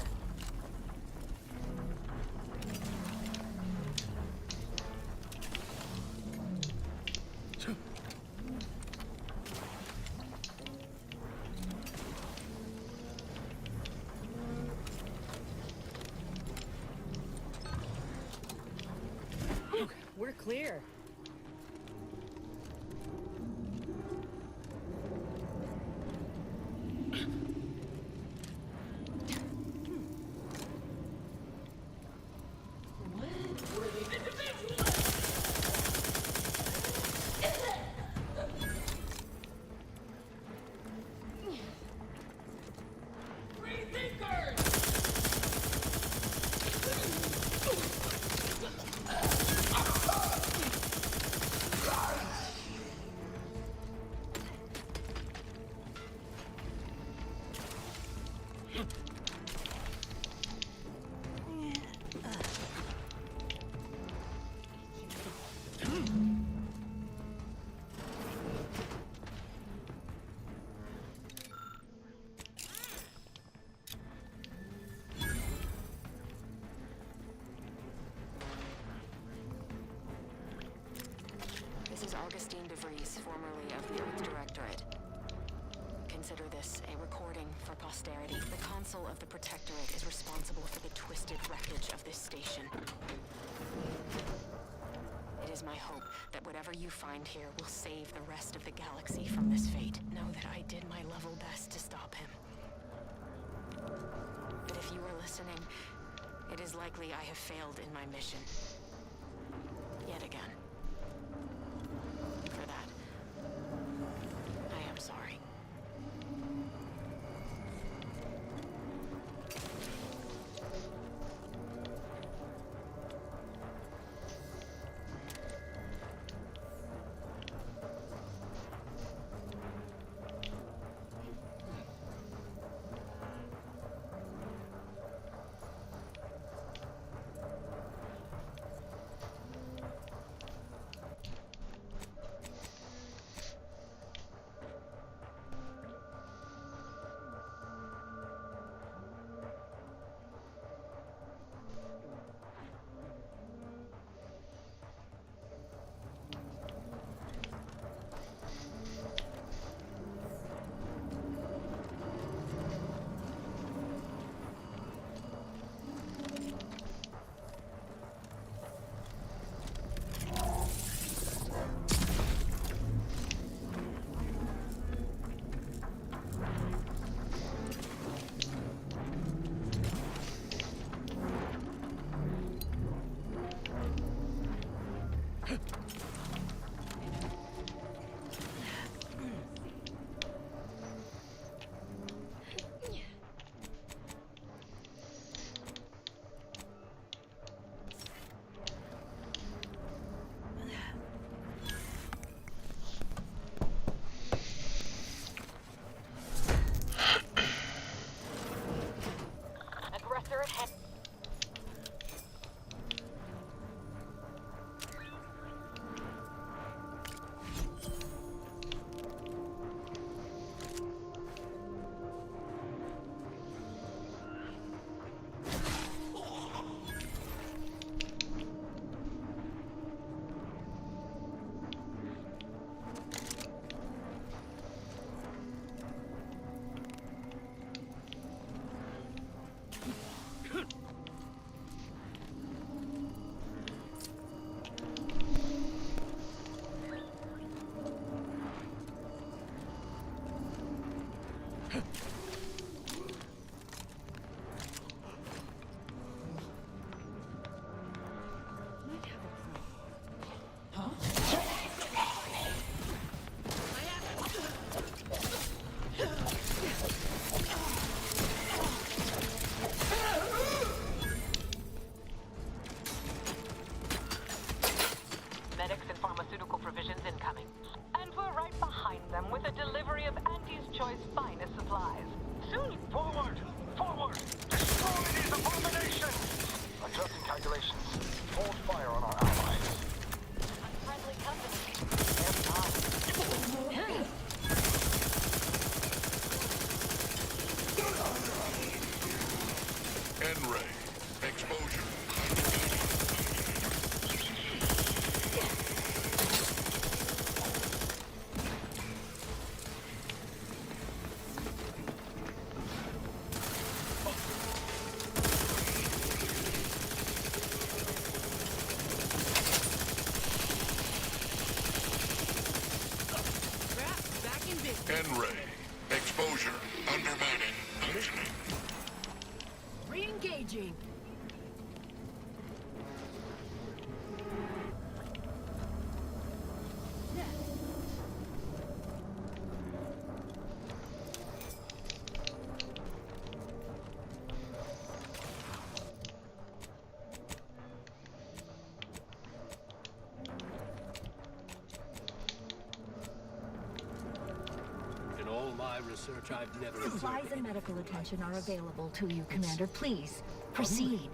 We're clear. Augustine DeVries, formerly of the Earth Directorate. Consider this a recording for posterity. The Consul of the Protectorate is responsible for the twisted wreckage of this station. It is my hope that whatever you find here will save the rest of the galaxy from this fate. Know that I did my level best to stop him. But if you are listening, it is likely I have failed in my mission. Yet again. For that, I am sorry. cosmetics and pharmaceutical provisions incoming. And we're right behind them with a delivery of Auntie's Choice finest supplies. Soon... Forward! Forward! Destroy these abominations! Adjusting calculations. Hold fire on our allies. Unfriendly company. They're not. N-ray. Exposure. N-ray. Exposure. Undermanning. Functioning. Re-engaging. In all my research, I've never Supplies observed and medical attention are available to you, Commander. Please, proceed.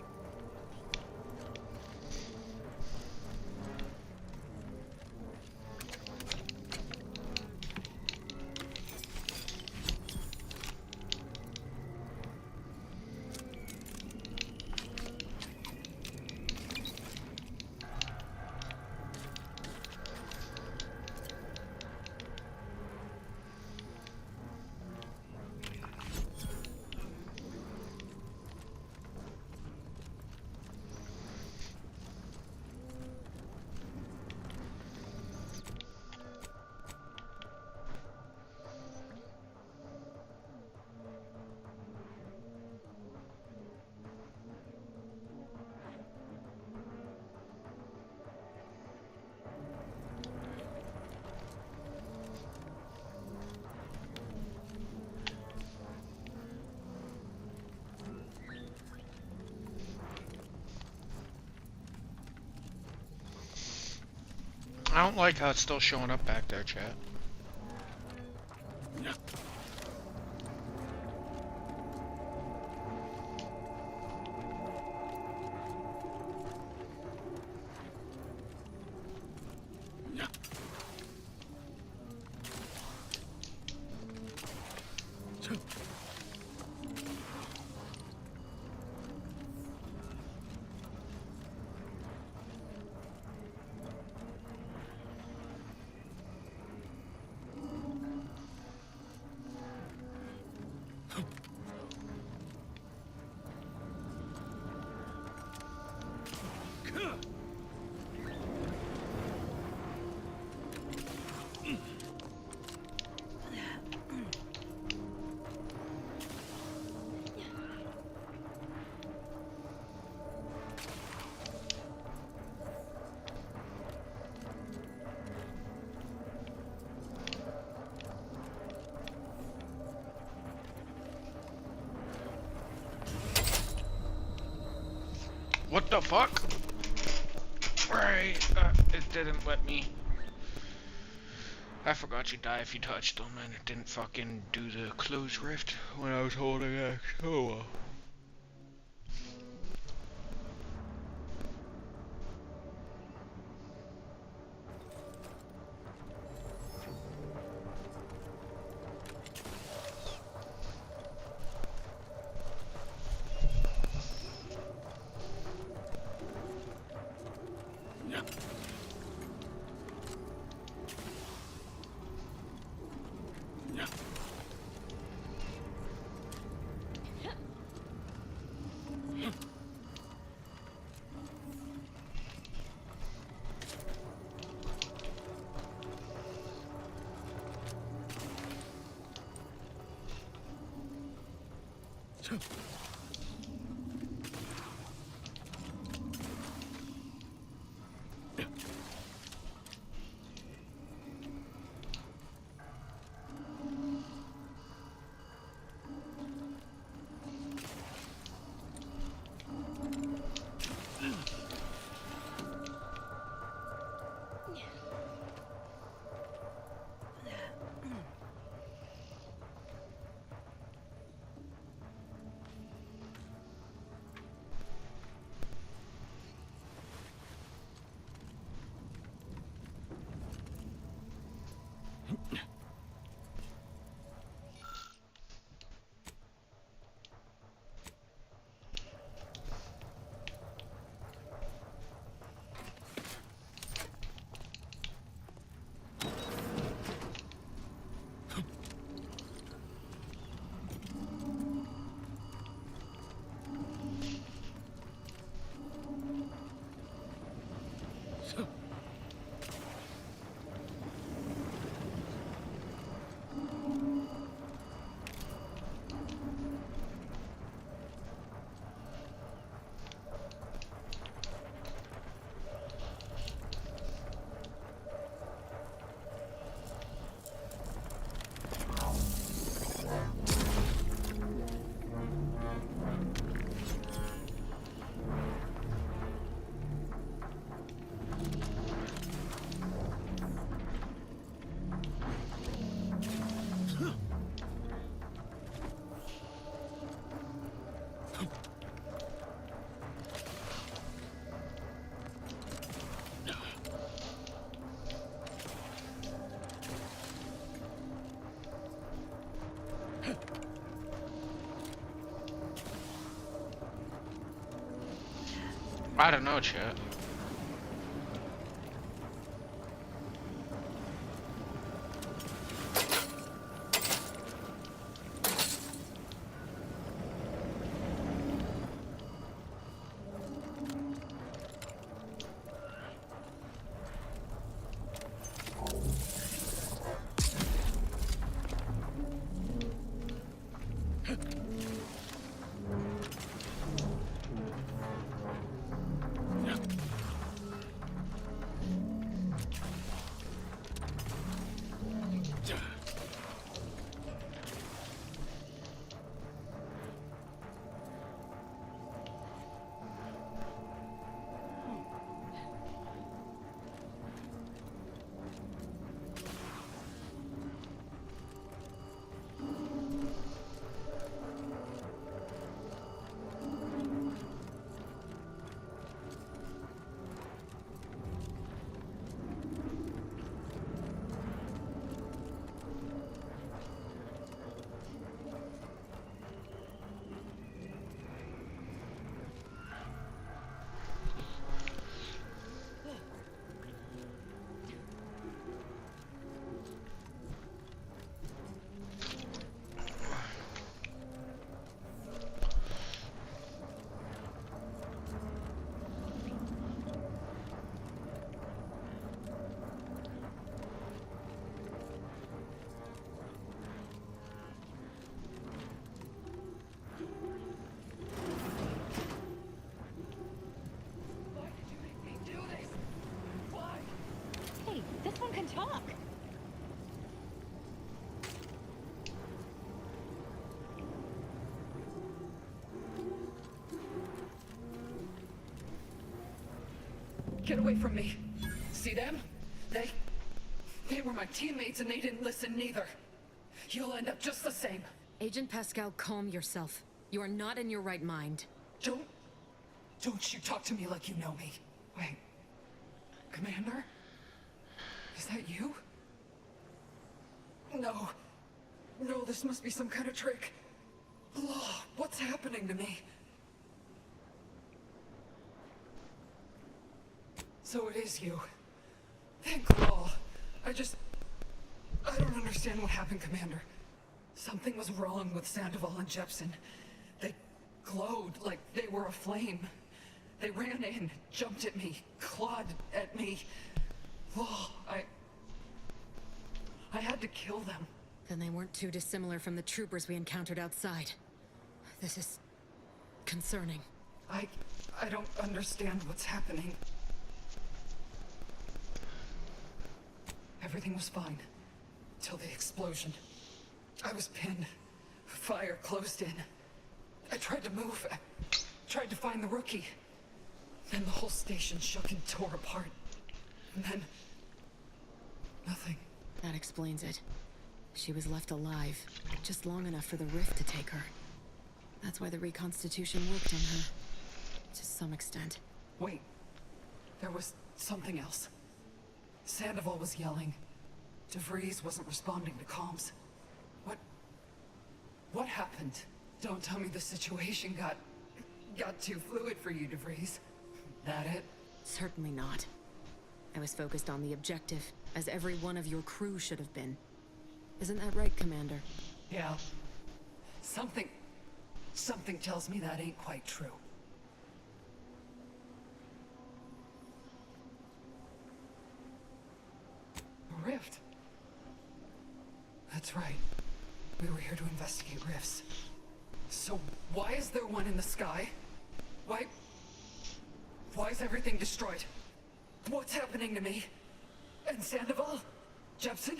I don't like how it's still showing up back there, chat. What the fuck? Right, it didn't let me. I forgot you die if you touched them, and it didn't fucking do the close rift when I was holding X. Oh well. I don't know, chat. Hey, this one can talk. Get away from me. See them? They were my teammates and they didn't listen neither. You'll end up just the same. Agent Pascal, calm yourself. You are not in your right mind. Don't you talk to me like you know me. Wait. Commander? Is that you? No. No, this must be some kind of trick. Oh, what's happening to me? So it is you. Thank law. I don't understand what happened, Commander. Something was wrong with Sandoval and Jepson. They glowed like they were aflame. They ran in, jumped at me, clawed at me. Oh, I had to kill them. Then they weren't too dissimilar from the troopers we encountered outside. This is concerning. I don't understand what's happening. Everything was fine. Till the explosion. I was pinned. Fire closed in. I tried to move. I tried to find the rookie. Then the whole station shook and tore apart. And then... nothing. That explains it. She was left alive, just long enough for the rift to take her. That's why the reconstitution worked on her. To some extent. Wait. There was something else. Sandoval was yelling. DeVries wasn't responding to comms. What happened? Don't tell me the situation got too fluid for you, DeVries. That it? Certainly not. I was focused on the objective, as every one of your crew should have been. Isn't that right, Commander? Yeah. Something tells me that ain't quite true. A rift. That's right. We were here to investigate rifts. So why is there one in the sky? Why is everything destroyed? What's happening to me? And Sandoval? Jepson?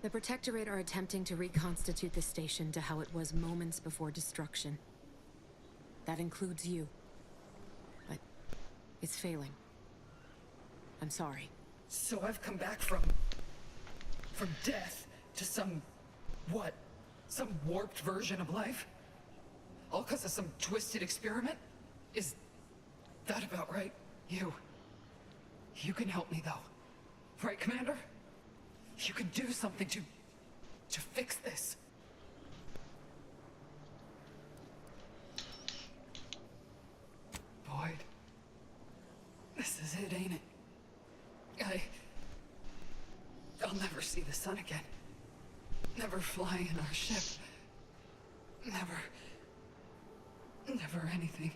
The Protectorate are attempting to reconstitute the station to how it was moments before destruction. That includes you. But it's failing. I'm sorry. So I've come back from death to some warped version of life? All because of some twisted experiment? Is that about right? You can help me though. Right, Commander? You can do something to fix this. Boyd. I'll never see the sun again. Never fly in our ship. Never anything.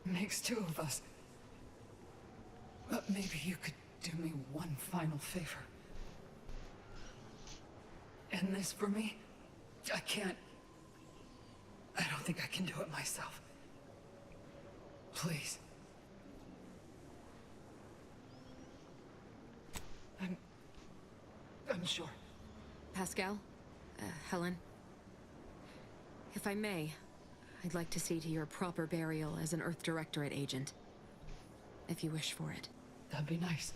Makes two of us. But maybe you could do me one final favor. End this for me? I can't... I don't think I can do it myself. Please. I'm sure. Pascal? Helen? If I may, I'd like to see to your proper burial as an Earth Directorate agent. If you wish for it. That'd be nice.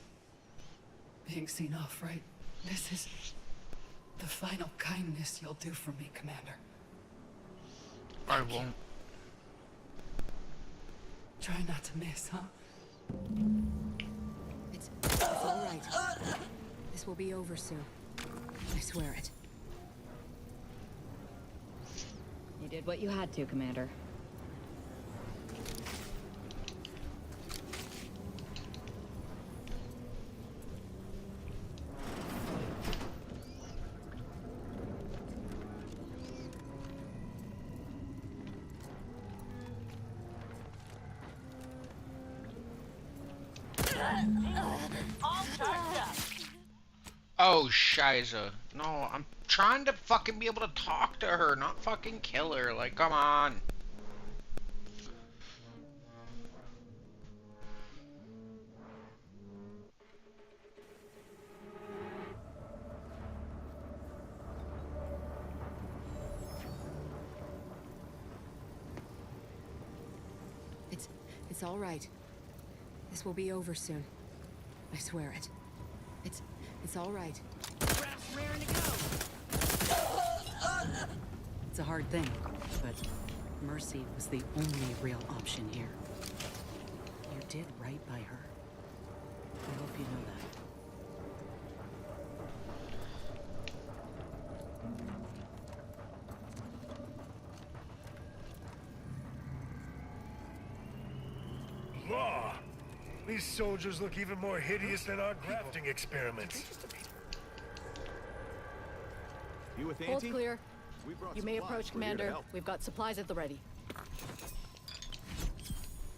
Being seen off, right? This is the final kindness you'll do for me, Commander. I won't. Try not to miss, huh? It's all right. This will be over soon. I swear it. You did what you had to, Commander. Oh, Shiza. No, I'm trying to fucking be able to talk to her, not fucking kill her. Like, come on. It's all right. This will be over soon. I swear it. It's all right. Raring to go. It's a hard thing, but mercy was the only real option here. You did right by her. I hope you know that. Law! These soldiers look even more hideous than our grafting experiments. You with Hold Auntie? clear. We brought You may supplies. approach, We're here to Commander. help. We've got supplies at the ready.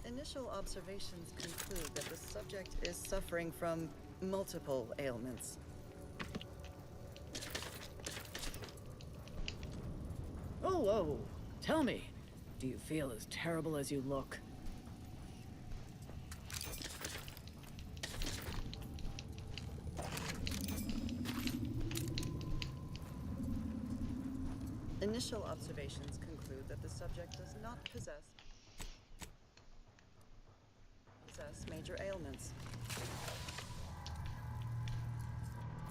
Initial observations conclude that the subject is suffering from multiple ailments. Oh, tell me, do you feel as terrible as you look? Initial observations conclude that the subject does not possess major ailments.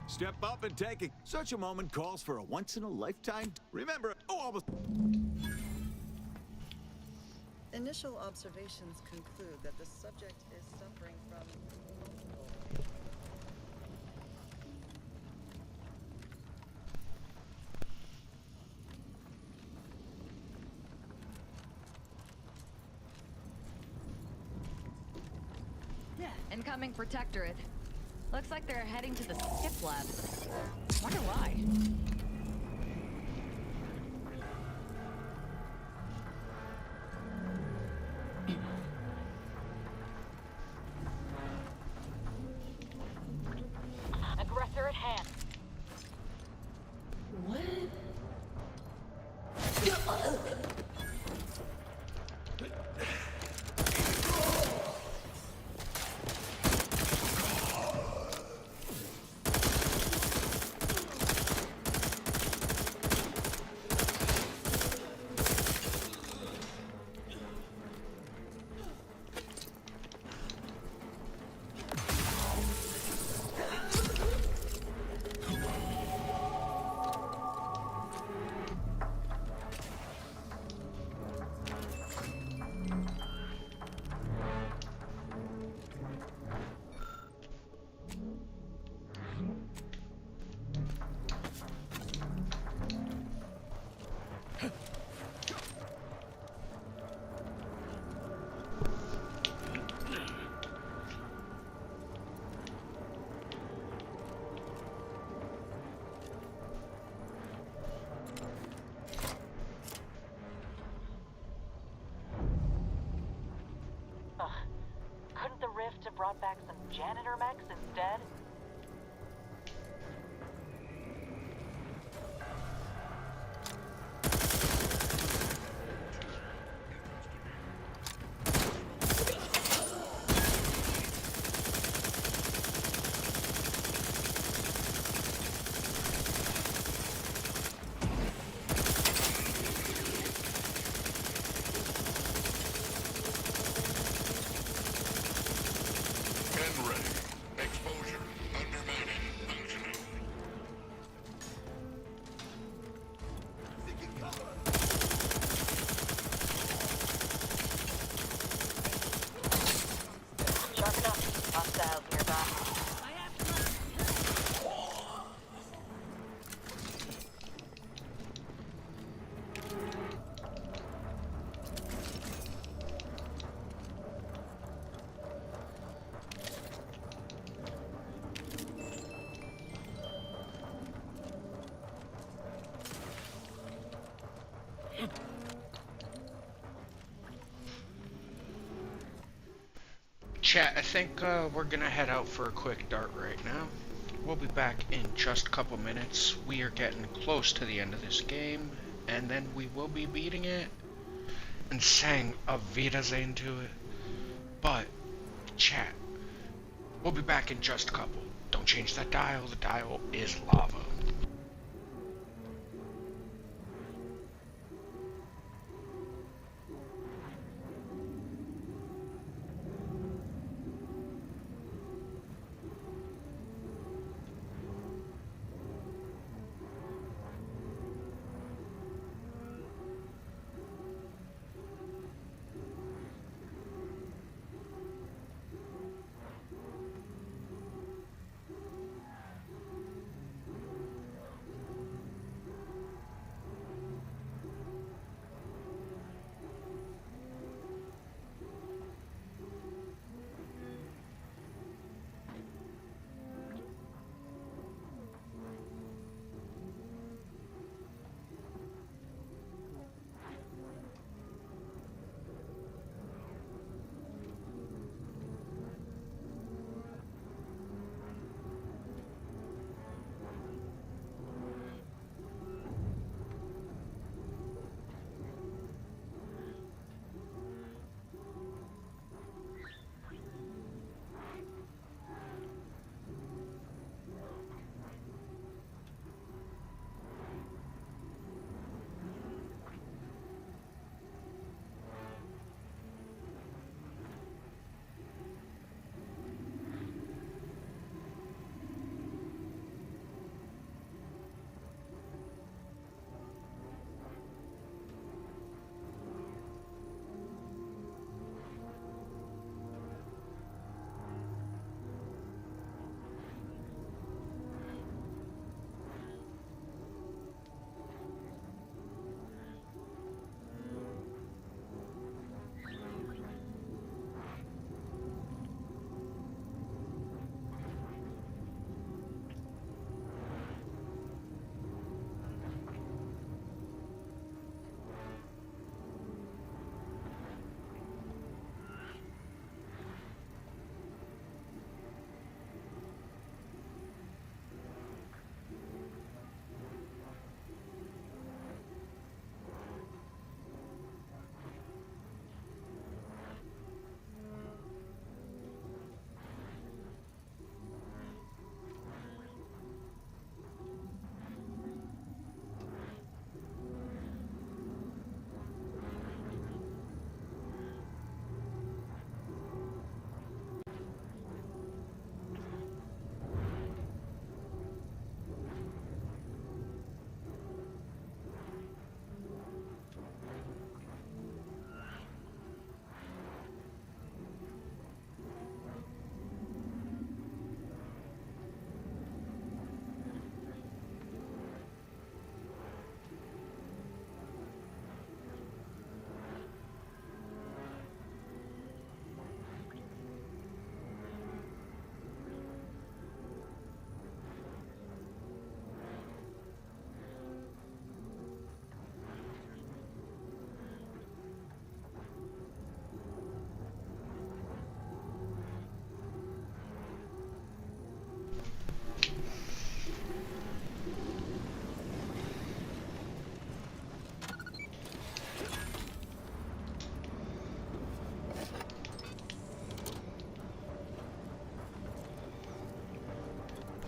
Step up and take it. Such a moment calls for a once-in-a-lifetime. Remember, almost. Initial observations conclude that the subject is suffering from multiple. Incoming Protectorate. Looks like they're heading to the skip lab. Wonder why. Aggressor at hand. What? brought back some janitor mechs instead? Chat, I think we're gonna head out for a quick dart right now. We'll be back in just a couple minutes. We are getting close to the end of this game, and then we will be beating it and saying a Wiedersehen to it. But, chat, we'll be back in just a couple. Don't change that dial. The dial is lava.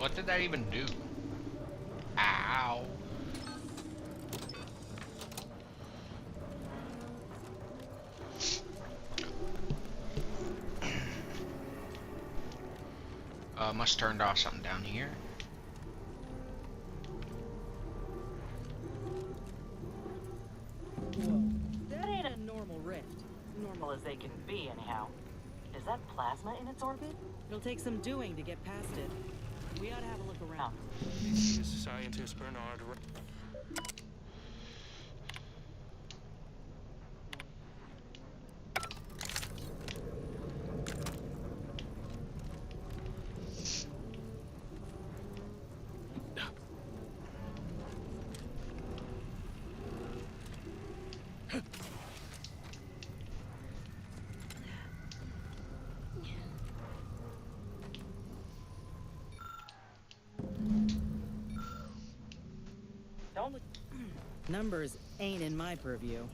What did that even do? Ow. Must turned off something down here. Whoa, that ain't a normal rift. Normal as they can be, anyhow. Is that plasma in its orbit? It'll take some doing to get past it. We ought to have a look around. This is scientist Bernard. Numbers ain't in my purview.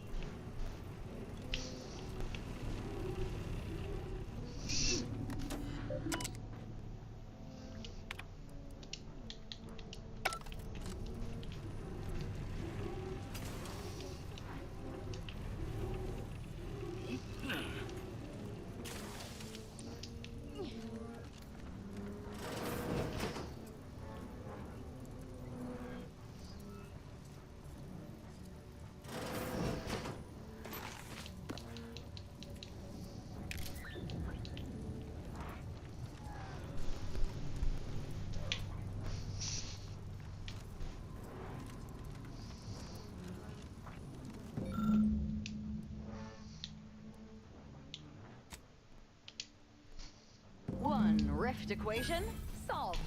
One rift equation solved.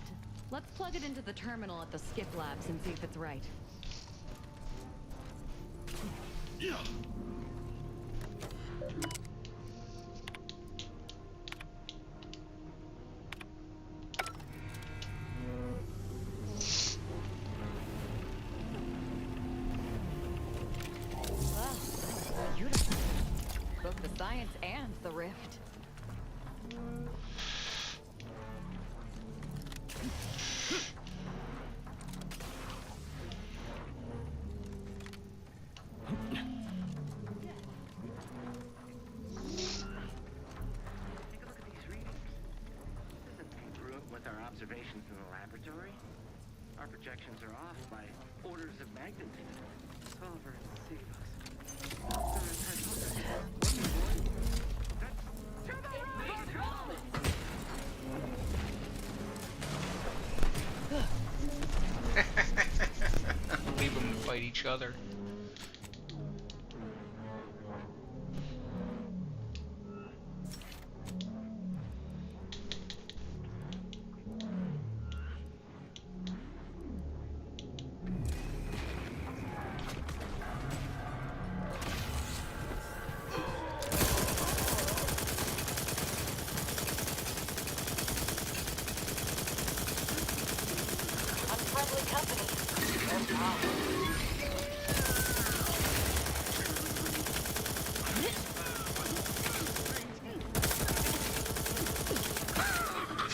Let's plug it into the terminal at the skip labs and see if it's right. Yeah. Wow, beautiful. Both the science and the rift. Observations in the laboratory. Our projections are off by orders of magnitude. Culver and Leave them to fight each other.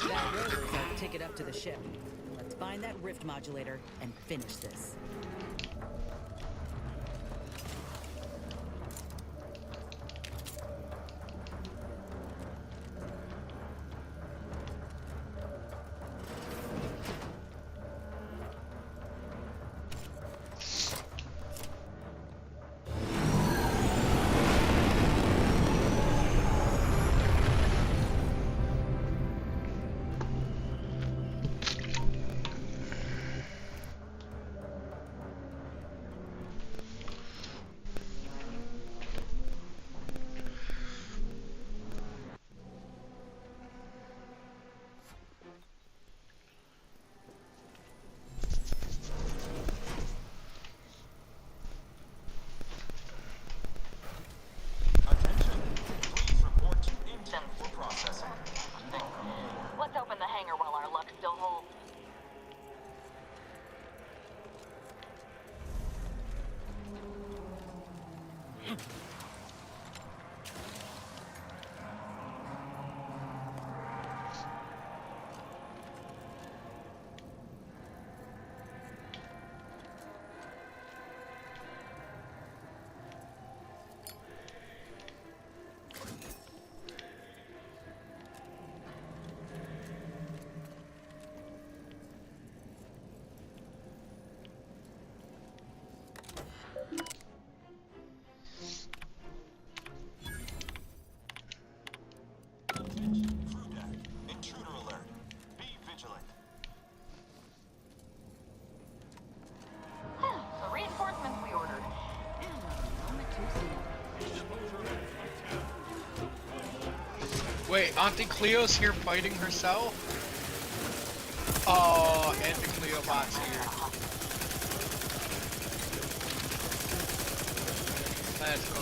That rover's our ticket up to the ship. Let's find that rift modulator and finish this. Wait, Auntie Cleo's here fighting herself? Oh, Auntie Cleo bot's here. Let's go.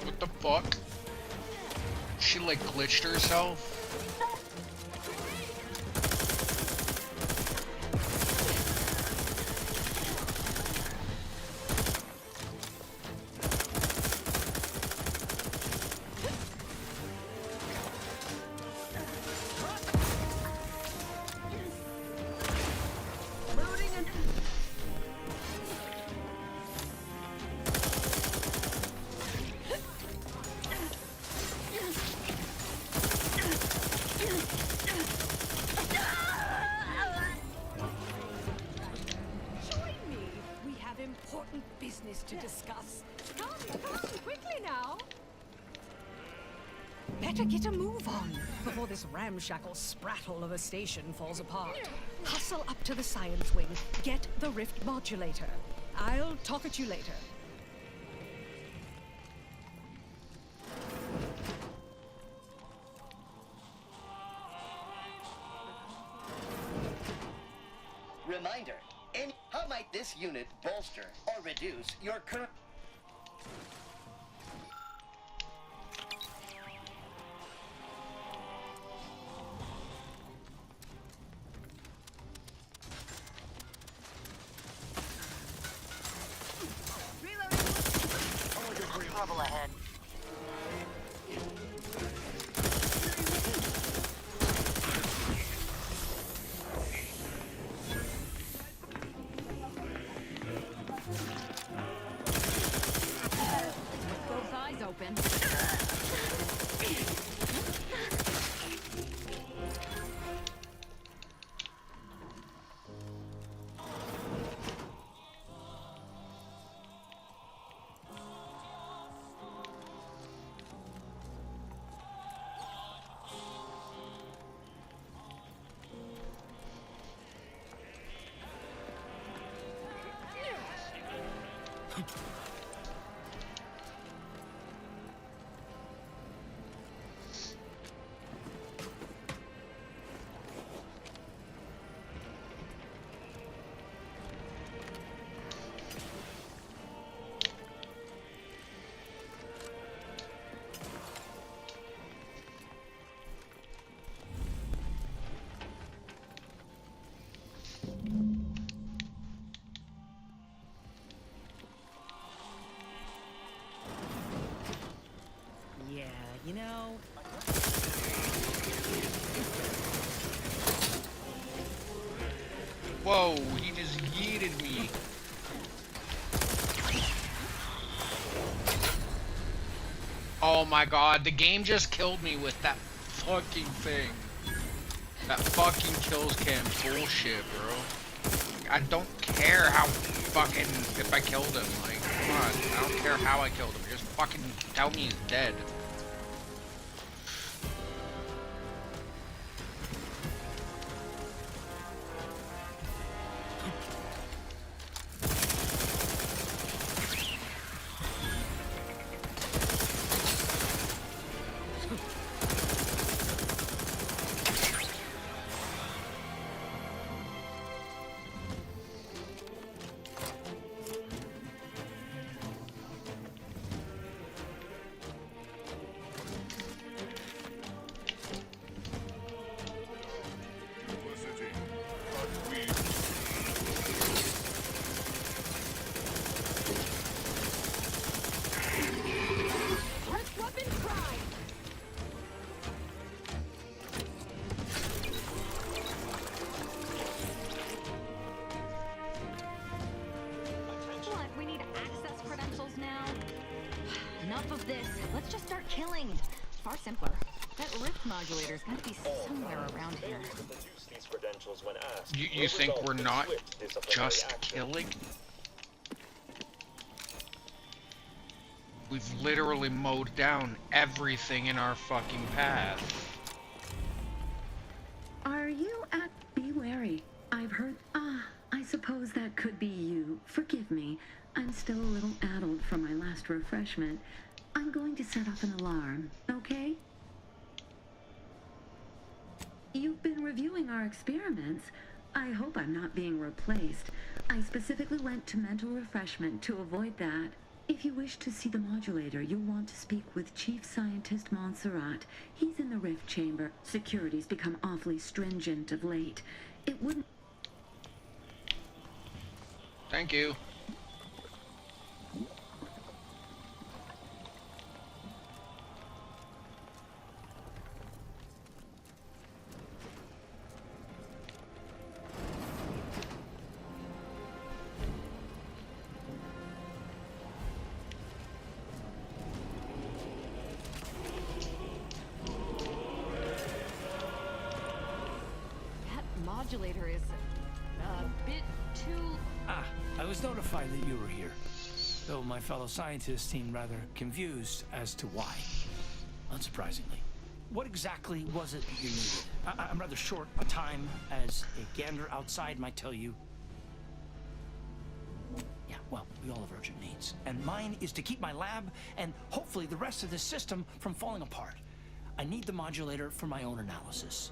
What the fuck? She like glitched herself? Important business to discuss. Come, quickly now. Better get a move on before this ramshackle sprattle of a station falls apart. Hustle up to the science wing. Get the rift modulator. I'll talk at you later. Reminder. How might this unit bolster or reduce your current... Trouble ahead. Both eyes open. Yeah, you know... Whoa, he just yeeted me. Oh my god, the game just killed me with that fucking thing. That fucking kills cam bullshit, bro. I don't care how fucking, if I killed him, like, come on. I don't care how I killed him, just fucking tell me he's dead. simpler. That rift modulator's gotta be somewhere around here. You think we're not just killing? We've literally mowed down everything in our fucking path. Are you at... Be wary. I've heard... I suppose that could be you. Forgive me. I'm still a little addled from my last refreshment. I'm going to set off an alarm, okay? You've been reviewing our experiments. I hope I'm not being replaced. I specifically went to mental refreshment to avoid that. If you wish to see the modulator, you'll want to speak with Chief Scientist Montserrat. He's in the rift chamber. Security's become awfully stringent of late. It wouldn't... Thank you. Modulator is a bit too... I was notified that you were here, though my fellow scientists seemed rather confused as to why, unsurprisingly. What exactly was it that you needed? I'm rather short on time, as a gander outside might tell you. Yeah, well, we all have urgent needs, and mine is to keep my lab and hopefully the rest of this system from falling apart. I need the modulator for my own analysis.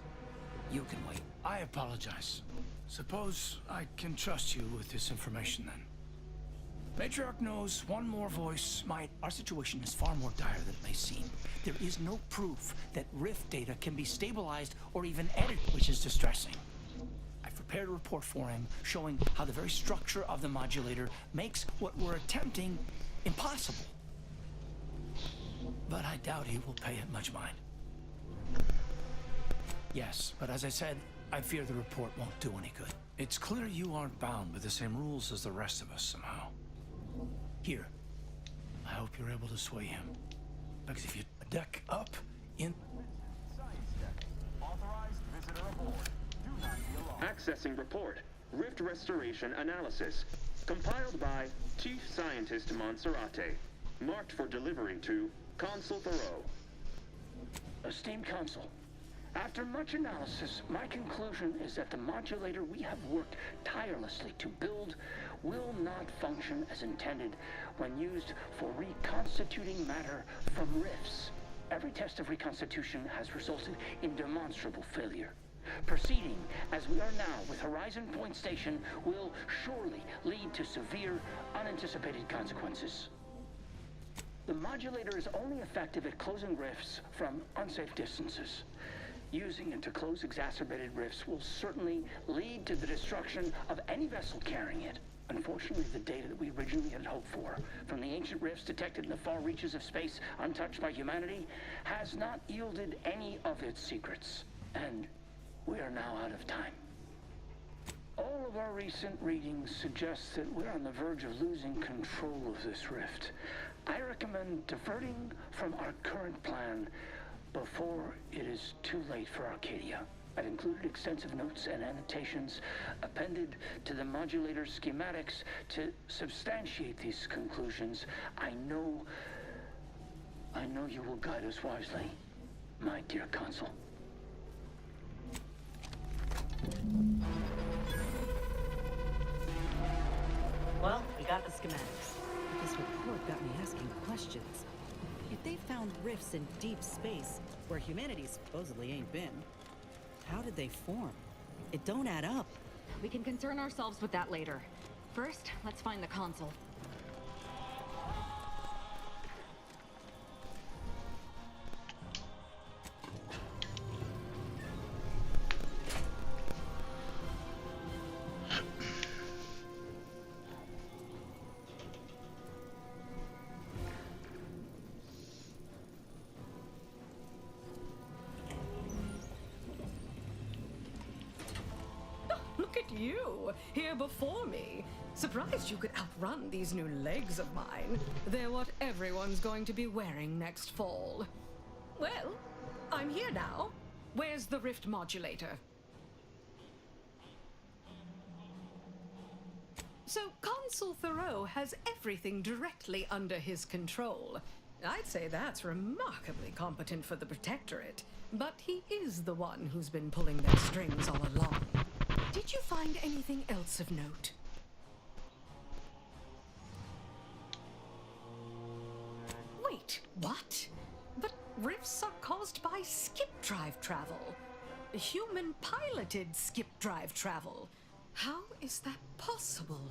You can wait. I apologize. Suppose I can trust you with this information then. Matriarch knows one more voice might... Our situation is far more dire than it may seem. There is no proof that Rift data can be stabilized or even edited, which is distressing. I've prepared a report for him showing how the very structure of the modulator makes what we're attempting impossible. But I doubt he will pay it much mind. Yes, but as I said, I fear the report won't do any good. It's clear you aren't bound by the same rules as the rest of us somehow. Here, I hope you're able to sway him. Because if you deck up in... Authorized visitor aboard. Do not be alarmed. Accessing report. Rift restoration analysis. Compiled by Chief Scientist Montserrat. Marked for delivery to Consul Thoreau. Esteemed Consul, after much analysis, my conclusion is that the modulator we have worked tirelessly to build will not function as intended when used for reconstituting matter from rifts. Every test of reconstitution has resulted in demonstrable failure. Proceeding as we are now with Horizon Point Station will surely lead to severe, unanticipated consequences. The modulator is only effective at closing rifts from unsafe distances. Using it to close exacerbated rifts will certainly lead to the destruction of any vessel carrying it. Unfortunately, the data that we originally had hoped for from the ancient rifts detected in the far reaches of space untouched by humanity has not yielded any of its secrets. And we are now out of time. All of our recent readings suggest that we're on the verge of losing control of this rift. I recommend diverting from our current plan before it is too late for Arcadia. I've included extensive notes and annotations appended to the modulator schematics to substantiate these conclusions. I know you will guide us wisely, my dear Consul. Well, we got the schematics. This report got me asking questions. If they found rifts in deep space, where humanity supposedly ain't been, how did they form? It don't add up. We can concern ourselves with that later. First, let's find the console. You, here before me. Surprised you could outrun these new legs of mine. They're what everyone's going to be wearing next fall. Well, I'm here now. Where's the rift modulator? So Consul Thoreau has everything directly under his control. I'd say that's remarkably competent for the Protectorate, but he is the one who's been pulling their strings all along. Did you find anything else of note? Wait, what? But rifts are caused by skip drive travel. Human-piloted skip drive travel. How is that possible?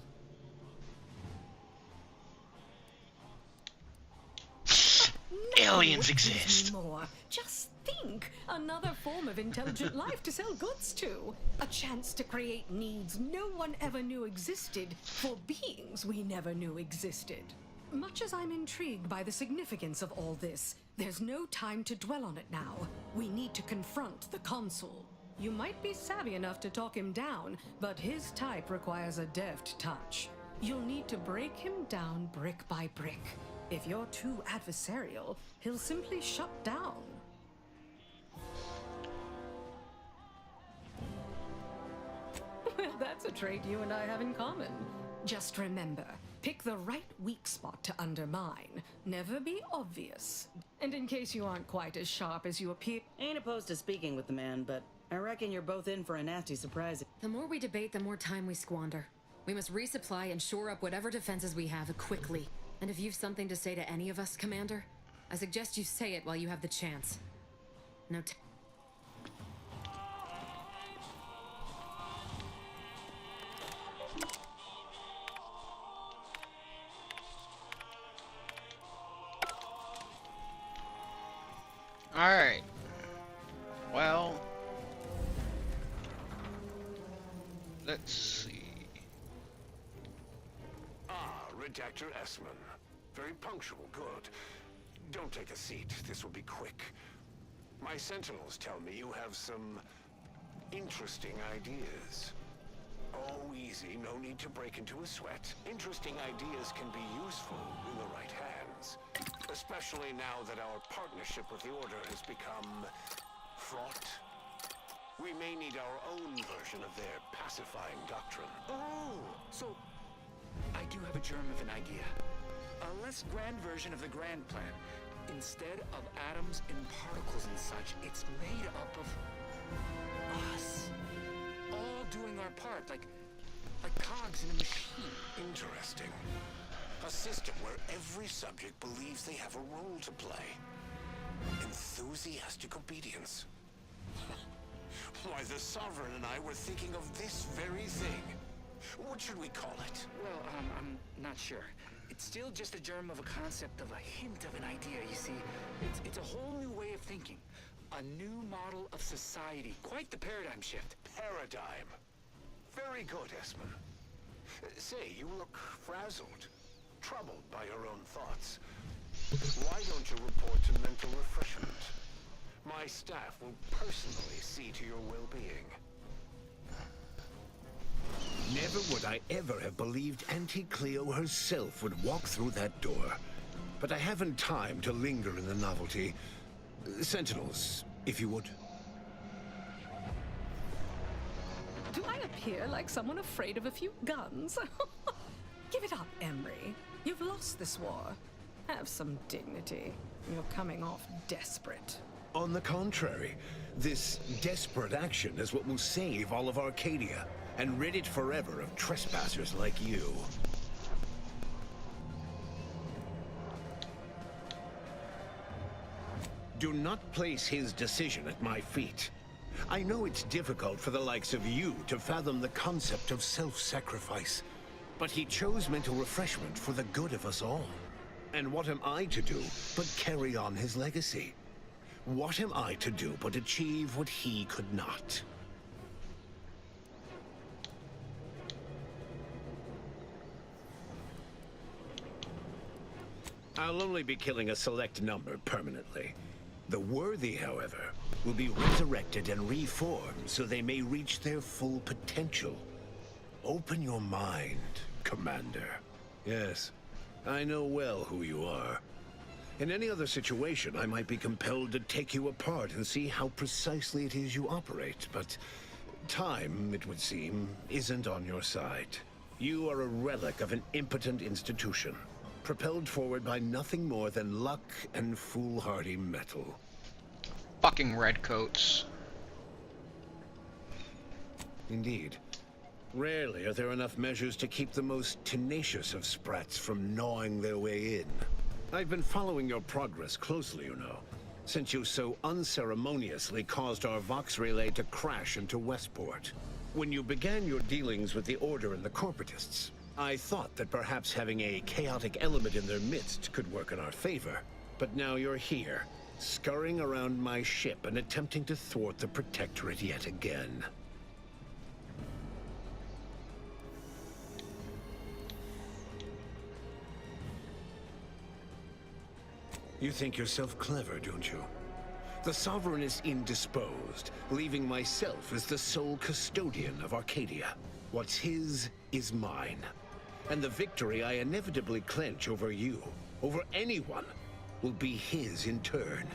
Aliens exist. More. Just think, another form of intelligent life to sell goods to. A chance to create needs no one ever knew existed for beings we never knew existed. Much as I'm intrigued by the significance of all this, there's no time to dwell on it now. We need to confront the Consul. You might be savvy enough to talk him down, but his type requires a deft touch. You'll need to break him down brick by brick. If you're too adversarial, he'll simply shut down. Well, that's a trait you and I have in common. Just remember, pick the right weak spot to undermine. Never be obvious. And in case you aren't quite as sharp as you appear... Ain't opposed to speaking with the man, but I reckon you're both in for a nasty surprise. The more we debate, the more time we squander. We must resupply and shore up whatever defenses we have quickly. And if you've something to say to any of us, Commander, I suggest you say it while you have the chance. No t- Alright. Well, let's see. Redactor Essman. Very punctual, good. Don't take a seat, this will be quick. My sentinels tell me you have some interesting ideas. Oh, easy, no need to break into a sweat. Interesting ideas can be useful in the right hands. Especially now that our partnership with the Order has become fraught. We may need our own version of their pacifying doctrine. Oh, so I do have a germ of an idea. A less grand version of the grand plan. Instead of atoms and particles and such, it's made up of us. All doing our part, like cogs in a machine. Interesting. A system where every subject believes they have a role to play. Enthusiastic obedience. Why, the Sovereign and I were thinking of this very thing. What should we call it? Well, I'm not sure. It's still just a germ of a concept, of a hint of an idea, you see. It's a whole new way of thinking. A new model of society. Quite the paradigm shift. Paradigm. Very good, Essman. Say, you look frazzled. Troubled by your own thoughts. Why don't you report to mental refreshment? My staff will personally see to your well-being. Never would I ever have believed Auntie Cleo herself would walk through that door. But I haven't time to linger in the novelty. Sentinels, if you would. Do I appear like someone afraid of a few guns? Give it up, Emery. You've lost this war. Have some dignity. You're coming off desperate. On the contrary, this desperate action is what will save all of Arcadia and rid it forever of trespassers like you. Do not place his decision at my feet. I know it's difficult for the likes of you to fathom the concept of self-sacrifice, but he chose mental refreshment for the good of us all. And what am I to do but carry on his legacy? What am I to do but achieve what he could not? I'll only be killing a select number permanently. The worthy, however, will be resurrected and reformed so they may reach their full potential. Open your mind, Commander. Yes, I know well who you are. In any other situation, I might be compelled to take you apart and see how precisely it is you operate, but time, it would seem, isn't on your side. You are a relic of an impotent institution, propelled forward by nothing more than luck and foolhardy metal. Fucking redcoats. Indeed. Rarely are there enough measures to keep the most tenacious of sprats from gnawing their way in. I've been following your progress closely, you know, since you so unceremoniously caused our Vox relay to crash into Westport. When you began your dealings with the Order and the Corporatists, I thought that perhaps having a chaotic element in their midst could work in our favor. But now you're here, scurrying around my ship and attempting to thwart the Protectorate yet again. You think yourself clever, don't you? The Sovereign is indisposed, leaving myself as the sole custodian of Arcadia. What's his is mine. And the victory I inevitably clench over you, over anyone, will be his in turn,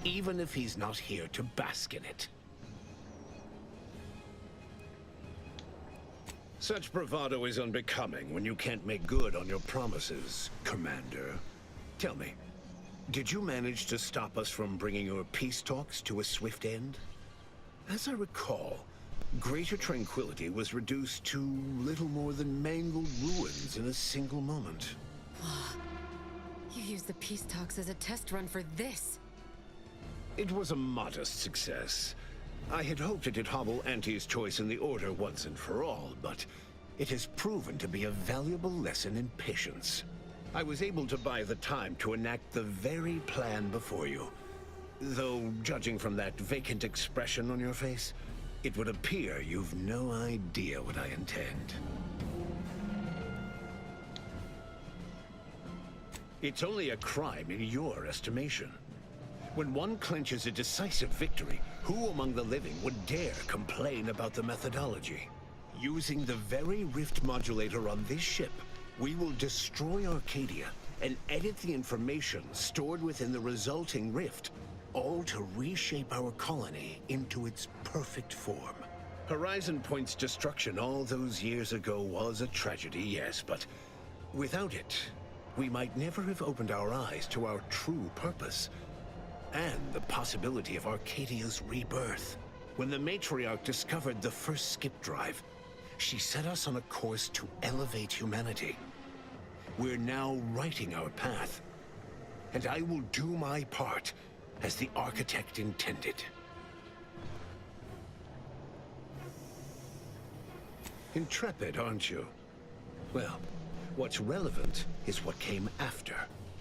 even if he's not here to bask in it. Such bravado is unbecoming when you can't make good on your promises, Commander. Tell me, did you manage to stop us from bringing your peace talks to a swift end? As I recall, Greater Tranquility was reduced to little more than mangled ruins in a single moment. You used the peace talks as a test run for this. It was a modest success. I had hoped it'd hobble Auntie's choice in the Order once and for all, but it has proven to be a valuable lesson in patience. I was able to buy the time to enact the very plan before you. Though, judging from that vacant expression on your face, it would appear you've no idea what I intend. It's only a crime in your estimation. When one clenches a decisive victory, who among the living would dare complain about the methodology? Using the very rift modulator on this ship, we will destroy Arcadia and edit the information stored within the resulting rift, all to reshape our colony into its perfect form. Horizon Point's destruction all those years ago was a tragedy, yes, but without it, we might never have opened our eyes to our true purpose and the possibility of Arcadia's rebirth. When the Matriarch discovered the first skip drive, she set us on a course to elevate humanity. We're now writing our path, and I will do my part as the architect intended. Intrepid, aren't you? Well, what's relevant is what came after.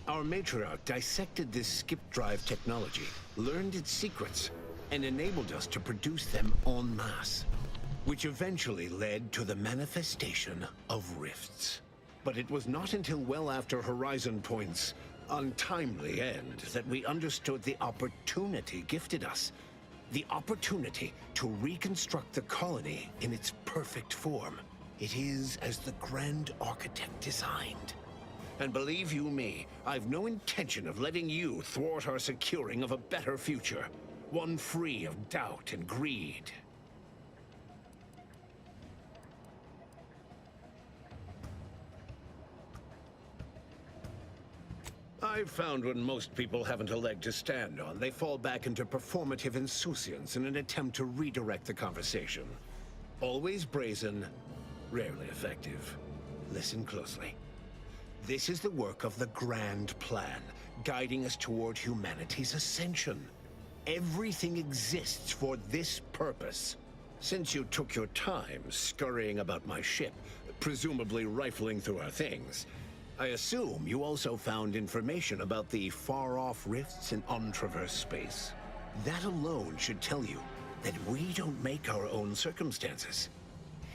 Our Matriarch dissected this skip drive technology, learned its secrets, and enabled us to produce them en masse, which eventually led to the manifestation of rifts. But it was not until well after Horizon Point's untimely end that we understood the opportunity gifted us. The opportunity to reconstruct the colony in its perfect form. It is as the Grand Architect designed. And believe you me, I've no intention of letting you thwart our securing of a better future. One free of doubt and greed. I've found when most people haven't a leg to stand on, they fall back into performative insouciance in an attempt to redirect the conversation. Always brazen, rarely effective. Listen closely. This is the work of the Grand Plan, guiding us toward humanity's ascension. Everything exists for this purpose. Since you took your time scurrying about my ship, presumably rifling through our things, I assume you also found information about the far-off rifts in untraversed space. That alone should tell you that we don't make our own circumstances.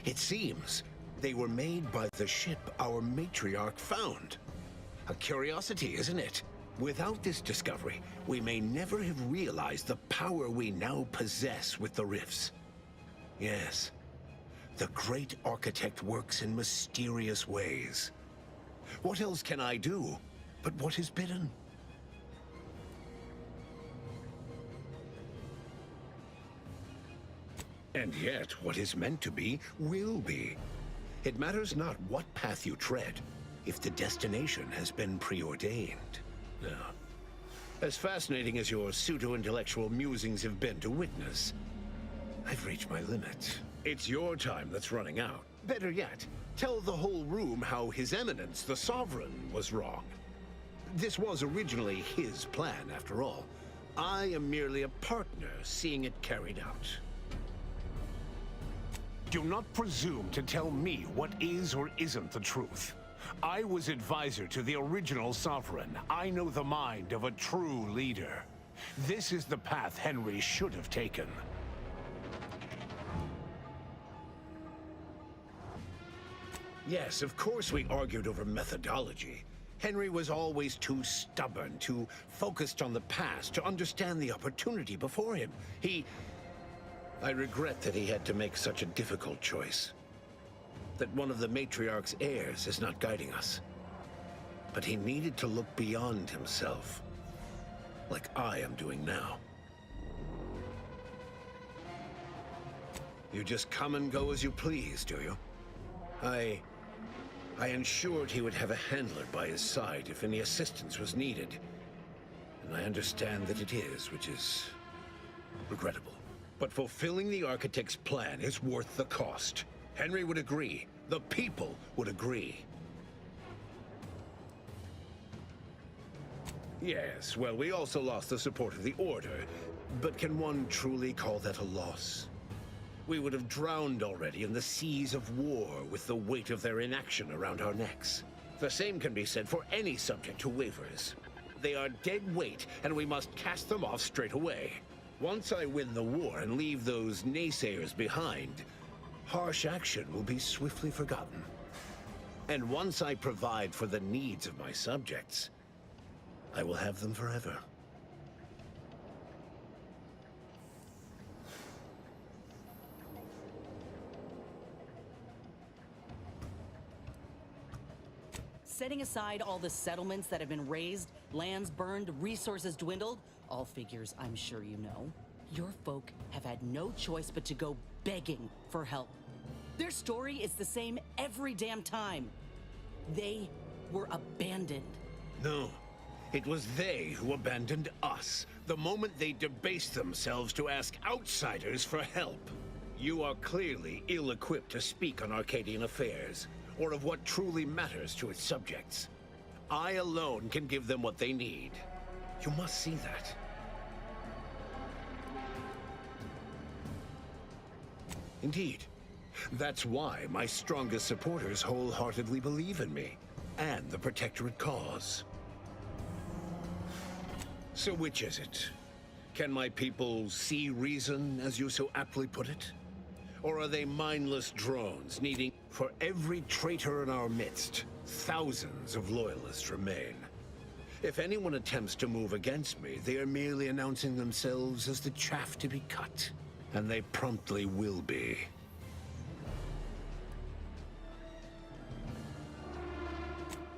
It seems they were made by the ship our Matriarch found. A curiosity, isn't it? Without this discovery, we may never have realized the power we now possess with the rifts. Yes, the Great Architect works in mysterious ways. What else can I do but what is bidden? And yet, what is meant to be, will be. It matters not what path you tread, if the destination has been preordained. Now, as fascinating as your pseudo-intellectual musings have been to witness, I've reached my limit. It's your time that's running out. Better yet, tell the whole room how His Eminence, the Sovereign, was wrong. This was originally his plan, after all. I am merely a partner, seeing it carried out. Do not presume to tell me what is or isn't the truth. I was advisor to the original Sovereign. I know the mind of a true leader. This is the path Henry should have taken. Yes, of course we argued over methodology. Henry was always too stubborn, too focused on the past to understand the opportunity before him. I regret that he had to make such a difficult choice. That one of the Matriarch's heirs is not guiding us. But he needed to look beyond himself, like I am doing now. You just come and go as you please, do you? I ensured he would have a handler by his side if any assistance was needed. And I understand that it is, which is regrettable. But fulfilling the Architect's plan is worth the cost. Henry would agree. The people would agree. Yes, well, we also lost the support of the Order. But can one truly call that a loss? We would have drowned already in the seas of war with the weight of their inaction around our necks. The same can be said for any subject who wavers. They are dead weight, and we must cast them off straight away. Once I win the war and leave those naysayers behind, harsh action will be swiftly forgotten. And once I provide for the needs of my subjects, I will have them forever. Setting aside all the settlements that have been razed, lands burned, resources dwindled, all figures I'm sure you know, your folk have had no choice but to go begging for help. Their story is the same every damn time. They were abandoned. No, it was they who abandoned us, the moment they debased themselves to ask outsiders for help. You are clearly ill-equipped to speak on Arcadian affairs, or of what truly matters to its subjects. I alone can give them what they need. You must see that. Indeed. That's why my strongest supporters wholeheartedly believe in me, and the Protectorate cause. So which is it? Can my people see reason, as you so aptly put it? Or are they mindless drones needing... For every traitor in our midst, thousands of loyalists remain. If anyone attempts to move against me, they are merely announcing themselves as the chaff to be cut. And they promptly will be.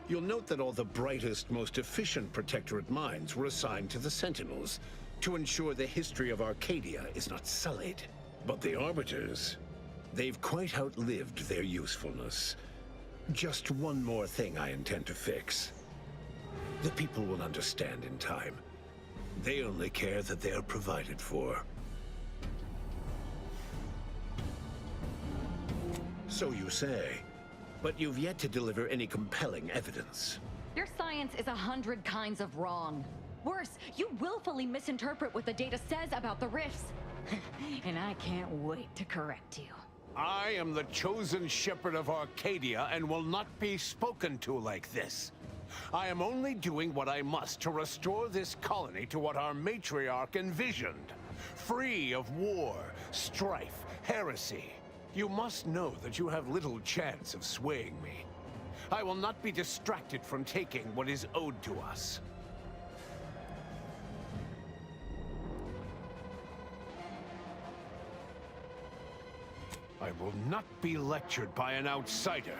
You'll note that all the brightest, most efficient Protectorate minds were assigned to the Sentinels, to ensure the history of Arcadia is not sullied. But the Arbiters... they've quite outlived their usefulness. Just one more thing I intend to fix. The people will understand in time. They only care that they are provided for. So you say, but you've yet to deliver any compelling evidence. Your science is 100 kinds of wrong. Worse, you willfully misinterpret what the data says about the rifts. And I can't wait to correct you. I am the chosen shepherd of Arcadia and will not be spoken to like this. I am only doing what I must to restore this colony to what our matriarch envisioned. Free of war, strife, heresy. You must know that you have little chance of swaying me. I will not be distracted from taking what is owed to us. I will not be lectured by an outsider.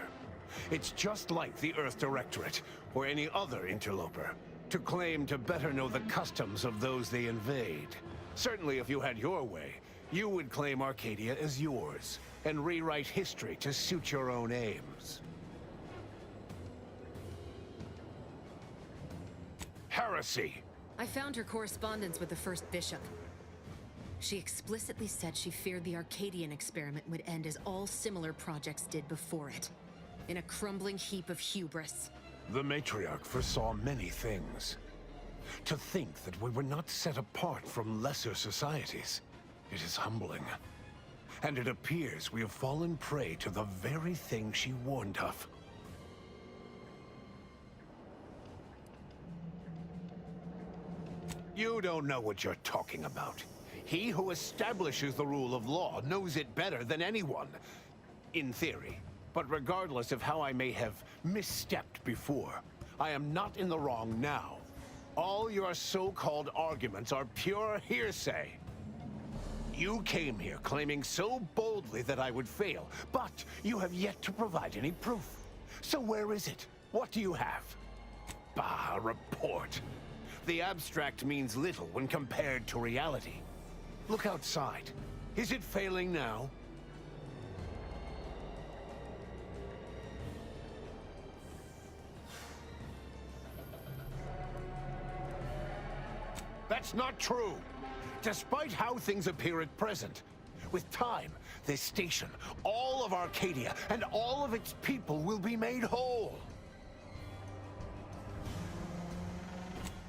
It's just like the Earth Directorate, or any other interloper, to claim to better know the customs of those they invade. Certainly if you had your way, You would claim Arcadia as yours, and rewrite history to suit your own aims. Heresy! I found her correspondence with the first bishop. She explicitly said she feared the Arcadian experiment would end as all similar projects did before it, in a crumbling heap of hubris. The matriarch foresaw many things. To think that we were not set apart from lesser societies, it is humbling. And it appears we have fallen prey to the very thing she warned of. You don't know what you're talking about. He who establishes the rule of law knows it better than anyone. In theory. But regardless of how I may have misstepped before, I am not in the wrong now. All your so-called arguments are pure hearsay. You came here claiming so boldly that I would fail, but you have yet to provide any proof. So where is it? What do you have? Bah, a report. The abstract means little when compared to reality. Look outside. Is it failing now? That's not true. Despite how things appear at present, with time, this station, all of Arcadia, and all of its people will be made whole.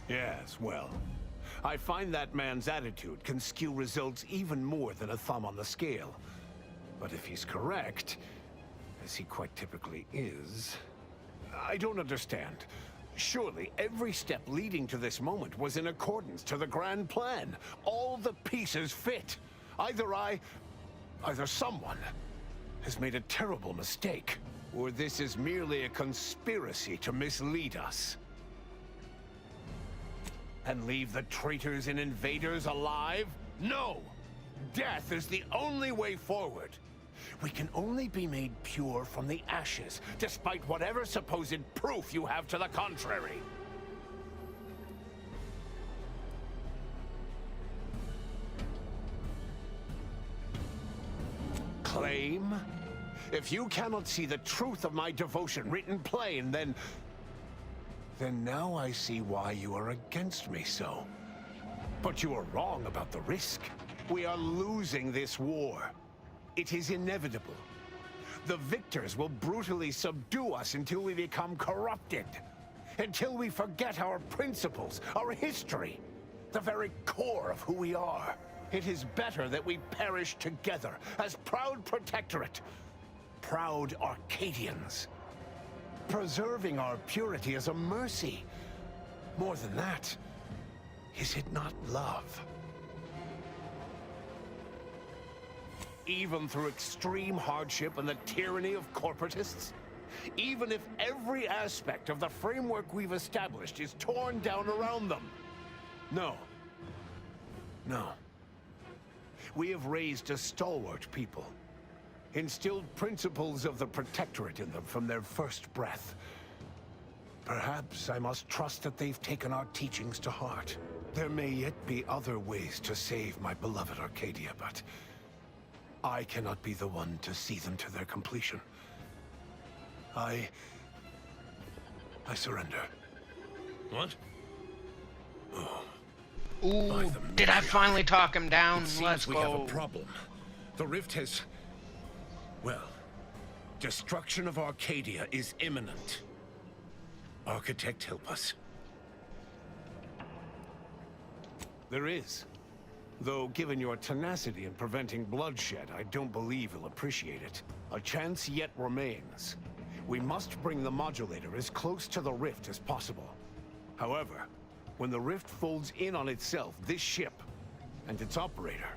Yes, well, I find that man's attitude can skew results even more than a thumb on the scale. But if he's correct, as he quite typically is, I don't understand. Surely every step leading to this moment was in accordance to the grand plan. All the pieces fit. Either someone has made a terrible mistake, or this is merely a conspiracy to mislead us. And leave the traitors and invaders alive? No! Death is the only way forward. We can only be made pure from the ashes, despite whatever supposed proof you have to the contrary. Claim? If you cannot see the truth of my devotion written plain, then now I see why you are against me so. But you are wrong about the risk. We are losing this war. It is inevitable. The victors will brutally subdue us until we become corrupted. Until we forget our principles, our history, the very core of who we are. It is better that we perish together as proud protectorate, proud Arcadians. Preserving our purity is a mercy. More than that, is it not love? Even through extreme hardship and the tyranny of corporatists? Even if every aspect of the framework we've established is torn down around them? No. No. We have raised a stalwart people. Instilled principles of the Protectorate in them from their first breath. Perhaps I must trust that they've taken our teachings to heart. There may yet be other ways to save my beloved Arcadia, but I cannot be the one to see them to their completion. I surrender. What? Oh. Ooh, did I finally talk him down? Let's we go. have a problem. The rift has... well, destruction of Arcadia is imminent. Architect, help us. There is. Though, given your tenacity in preventing bloodshed, I don't believe you'll appreciate it. A chance yet remains. We must bring the modulator as close to the rift as possible. However, when the rift folds in on itself, this ship and its operator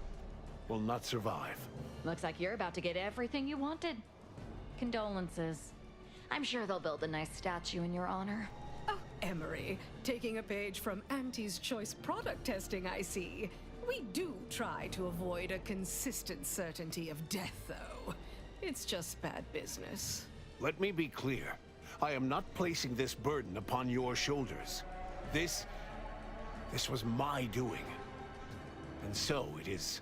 will not survive. Looks like you're about to get everything you wanted. Condolences. I'm sure they'll build a nice statue in your honor. Oh, Emery, taking a page from Auntie's choice product testing, I see. We do try to avoid a consistent certainty of death, though. It's just bad business. Let me be clear. I am not placing this burden upon your shoulders. This was my doing. And so it is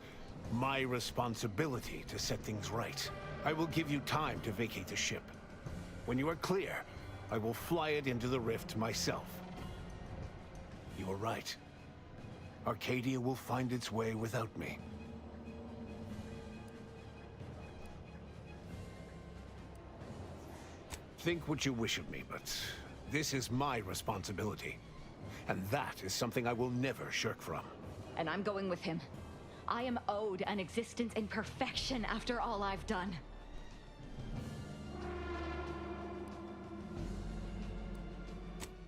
My responsibility to set things right. I will give you time to vacate the ship. When you are clear, I will fly it into the rift myself. You are right. Arcadia will find its way without me. Think what you wish of me, but this is my responsibility. And that is something I will never shirk from. And I'm going with him. I am owed an existence in perfection after all I've done.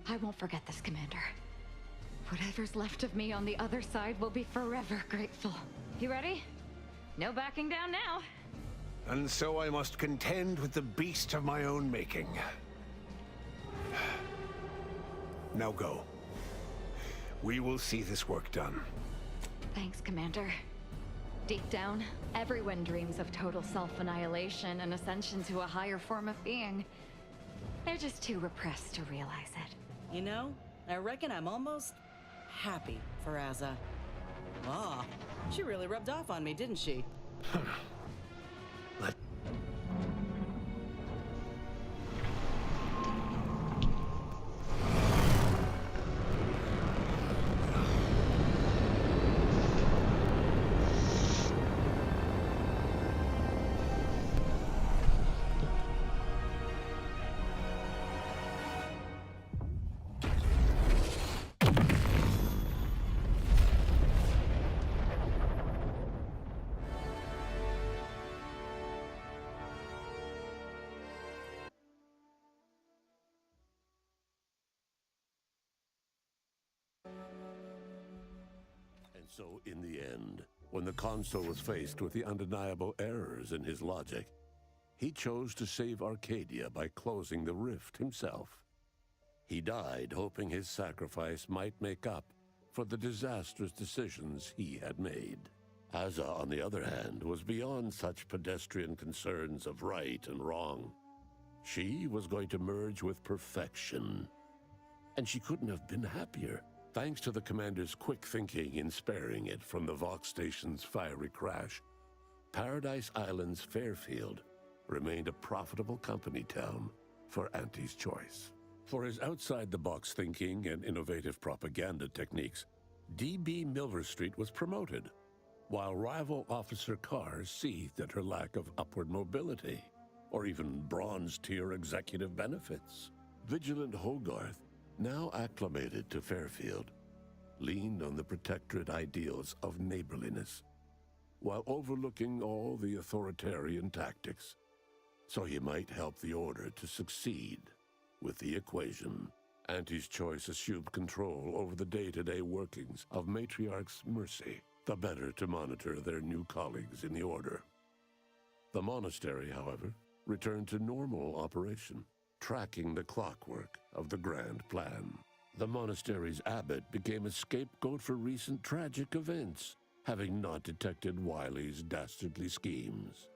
I won't forget this, Commander. Whatever's left of me on the other side will be forever grateful. You ready? No backing down now. And so I must contend with the beast of my own making. Now go. We will see this work done. Thanks, Commander. Deep down, everyone dreams of total self-annihilation and ascension to a higher form of being. They're just too repressed to realize it. You know, I reckon I'm almost happy for Azza. Ah, she really rubbed off on me, didn't she? And so, in the end, when the Consul was faced with the undeniable errors in his logic, he chose to save Arcadia by closing the rift himself. He died hoping his sacrifice might make up for the disastrous decisions he had made. Azza, on the other hand, was beyond such pedestrian concerns of right and wrong. She was going to merge with perfection. And she couldn't have been happier. Thanks to the Commander's quick thinking in sparing it from the Vox Station's fiery crash, Paradise Island's Fairfield remained a profitable company town for Auntie's Choice. For his outside-the-box thinking and innovative propaganda techniques, D.B. Milverstreet was promoted, while rival officer cars seethed at her lack of upward mobility, or even bronze-tier executive benefits. Vigilant Hogarth, now acclimated to Fairfield, leaned on the Protectorate ideals of neighborliness, while overlooking all the authoritarian tactics, so he might help the Order to succeed with the equation. Auntie's Choice assumed control over the day-to-day workings of Matriarch's Mercy, the better to monitor their new colleagues in the Order. The monastery, however, returned to normal operation, tracking the clockwork of the grand plan. The monastery's abbot became a scapegoat for recent tragic events, having not detected Wiley's dastardly schemes.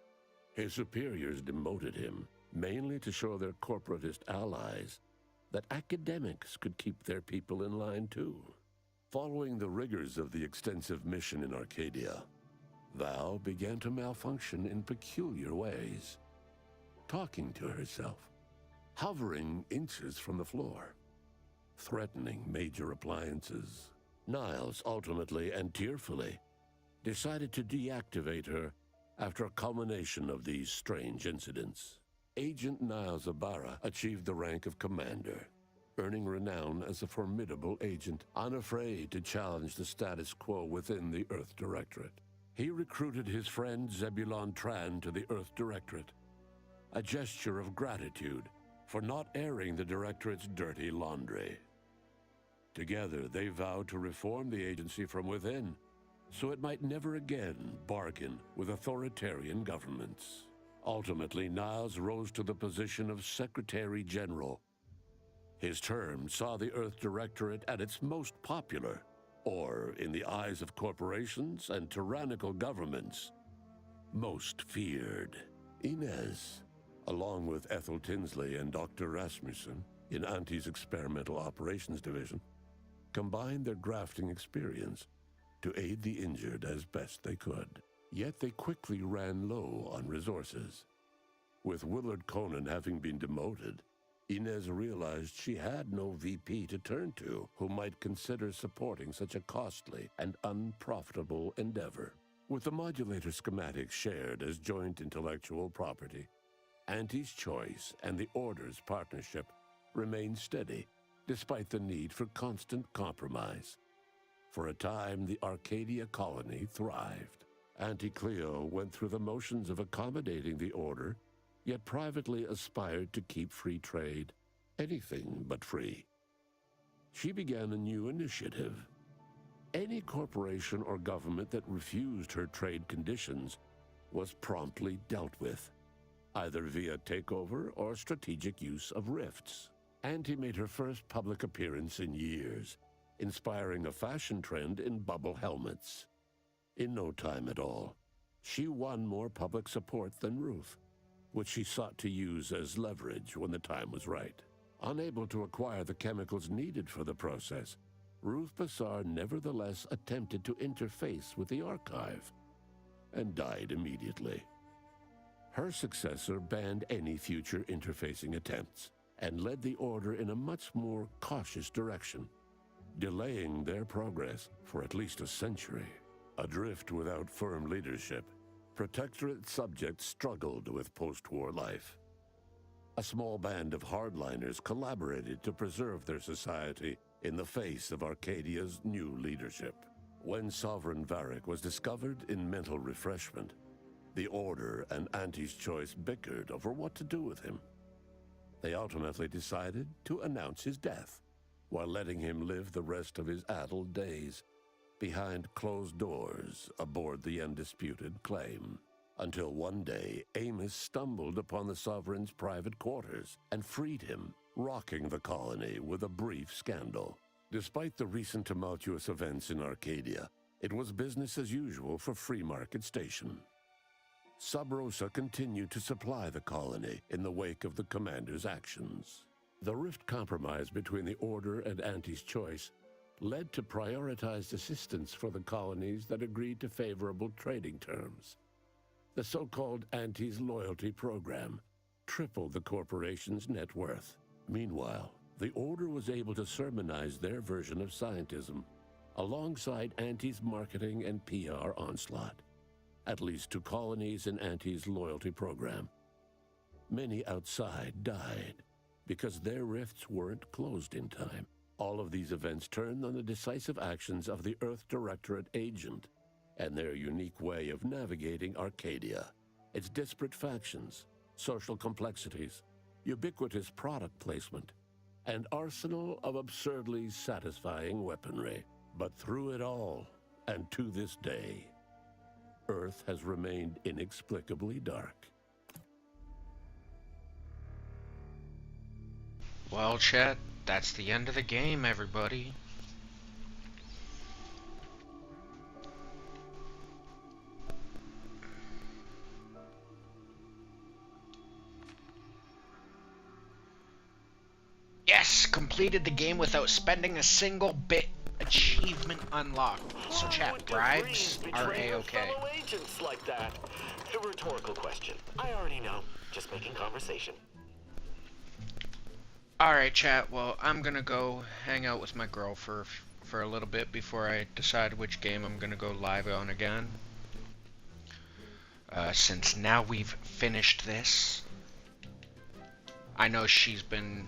His superiors demoted him, mainly to show their corporatist allies that academics could keep their people in line too. Following the rigors of the extensive mission in Arcadia, Val began to malfunction in peculiar ways, talking to herself, hovering inches from the floor, threatening major appliances. Niles ultimately and tearfully decided to deactivate her after a culmination of these strange incidents. Agent Niles Ibarra achieved the rank of commander, earning renown as a formidable agent, unafraid to challenge the status quo within the Earth Directorate. He recruited his friend Zebulon Tran to the Earth Directorate, a gesture of gratitude for not airing the Directorate's dirty laundry. Together, they vowed to reform the agency from within, so it might never again bargain with authoritarian governments. Ultimately, Niles rose to the position of Secretary General. His term saw the Earth Directorate at its most popular, or, in the eyes of corporations and tyrannical governments, most feared. Inez, along with Ethel Tinsley and Dr. Rasmussen in Auntie's Experimental Operations Division, combined their grafting experience to aid the injured as best they could. Yet they quickly ran low on resources. With Willard Conan having been demoted, Inez realized she had no VP to turn to who might consider supporting such a costly and unprofitable endeavor. With the modulator schematics shared as joint intellectual property, Auntie's Choice and the Order's partnership remained steady, despite the need for constant compromise. For a time, the Arcadia colony thrived. Auntie Cleo went through the motions of accommodating the Order, yet privately aspired to keep free trade anything but free. She began a new initiative. Any corporation or government that refused her trade conditions was promptly dealt with, either via takeover or strategic use of rifts. Auntie made her first public appearance in years, inspiring a fashion trend in bubble helmets. In no time at all, she won more public support than Ruth, which she sought to use as leverage when the time was right. Unable to acquire the chemicals needed for the process, Ruth Bassar nevertheless attempted to interface with the archive and died immediately. Her successor banned any future interfacing attempts and led the Order in a much more cautious direction, delaying their progress for at least a century. Adrift without firm leadership, Protectorate subjects struggled with post-war life. A small band of hardliners collaborated to preserve their society in the face of Arcadia's new leadership. When Sovereign Varric was discovered in mental refreshment, the Order and Auntie's Choice bickered over what to do with him. They ultimately decided to announce his death, while letting him live the rest of his addled days behind closed doors aboard the undisputed claim. Until one day, Amos stumbled upon the Sovereign's private quarters and freed him, rocking the colony with a brief scandal. Despite the recent tumultuous events in Arcadia, it was business as usual for Free Market Station. Sub Rosa continued to supply the colony in the wake of the commander's actions. The rift compromise between the Order and Auntie's Choice led to prioritized assistance for the colonies that agreed to favorable trading terms. The so-called Auntie's Loyalty Program tripled the corporation's net worth. Meanwhile, the Order was able to sermonize their version of scientism alongside Auntie's marketing and PR onslaught, at least to colonies in Auntie's Loyalty Program. Many outside died because their rifts weren't closed in time. All of these events turned on the decisive actions of the Earth Directorate agent and their unique way of navigating Arcadia, its disparate factions, social complexities, ubiquitous product placement, and arsenal of absurdly satisfying weaponry. But through it all, and to this day, Earth has remained inexplicably dark. Well, chat, that's the end of the game, everybody. Yes, completed the game without spending a single bit. Achievement unlocked. So chat, bribes are A-okay. Agents like that. A rhetorical question. I already know. Just making conversation. Alright chat, well I'm gonna go hang out with my girl for a little bit before I decide which game I'm gonna go live on again. Since now we've finished this, I know she's been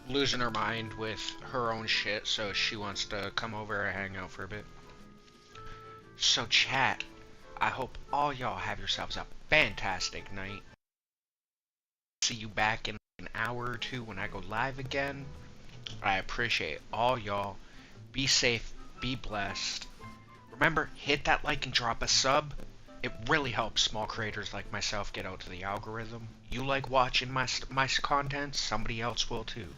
losing her mind with her own shit, so she wants to come over and hang out for a bit. So chat, I hope all y'all have yourselves a fantastic night. See you back in an hour or two when I go live again. I appreciate all y'all. Be safe, be blessed. Remember, hit that like and drop a sub. It really helps small creators like myself get out to the algorithm. You like watching my content, somebody else will too.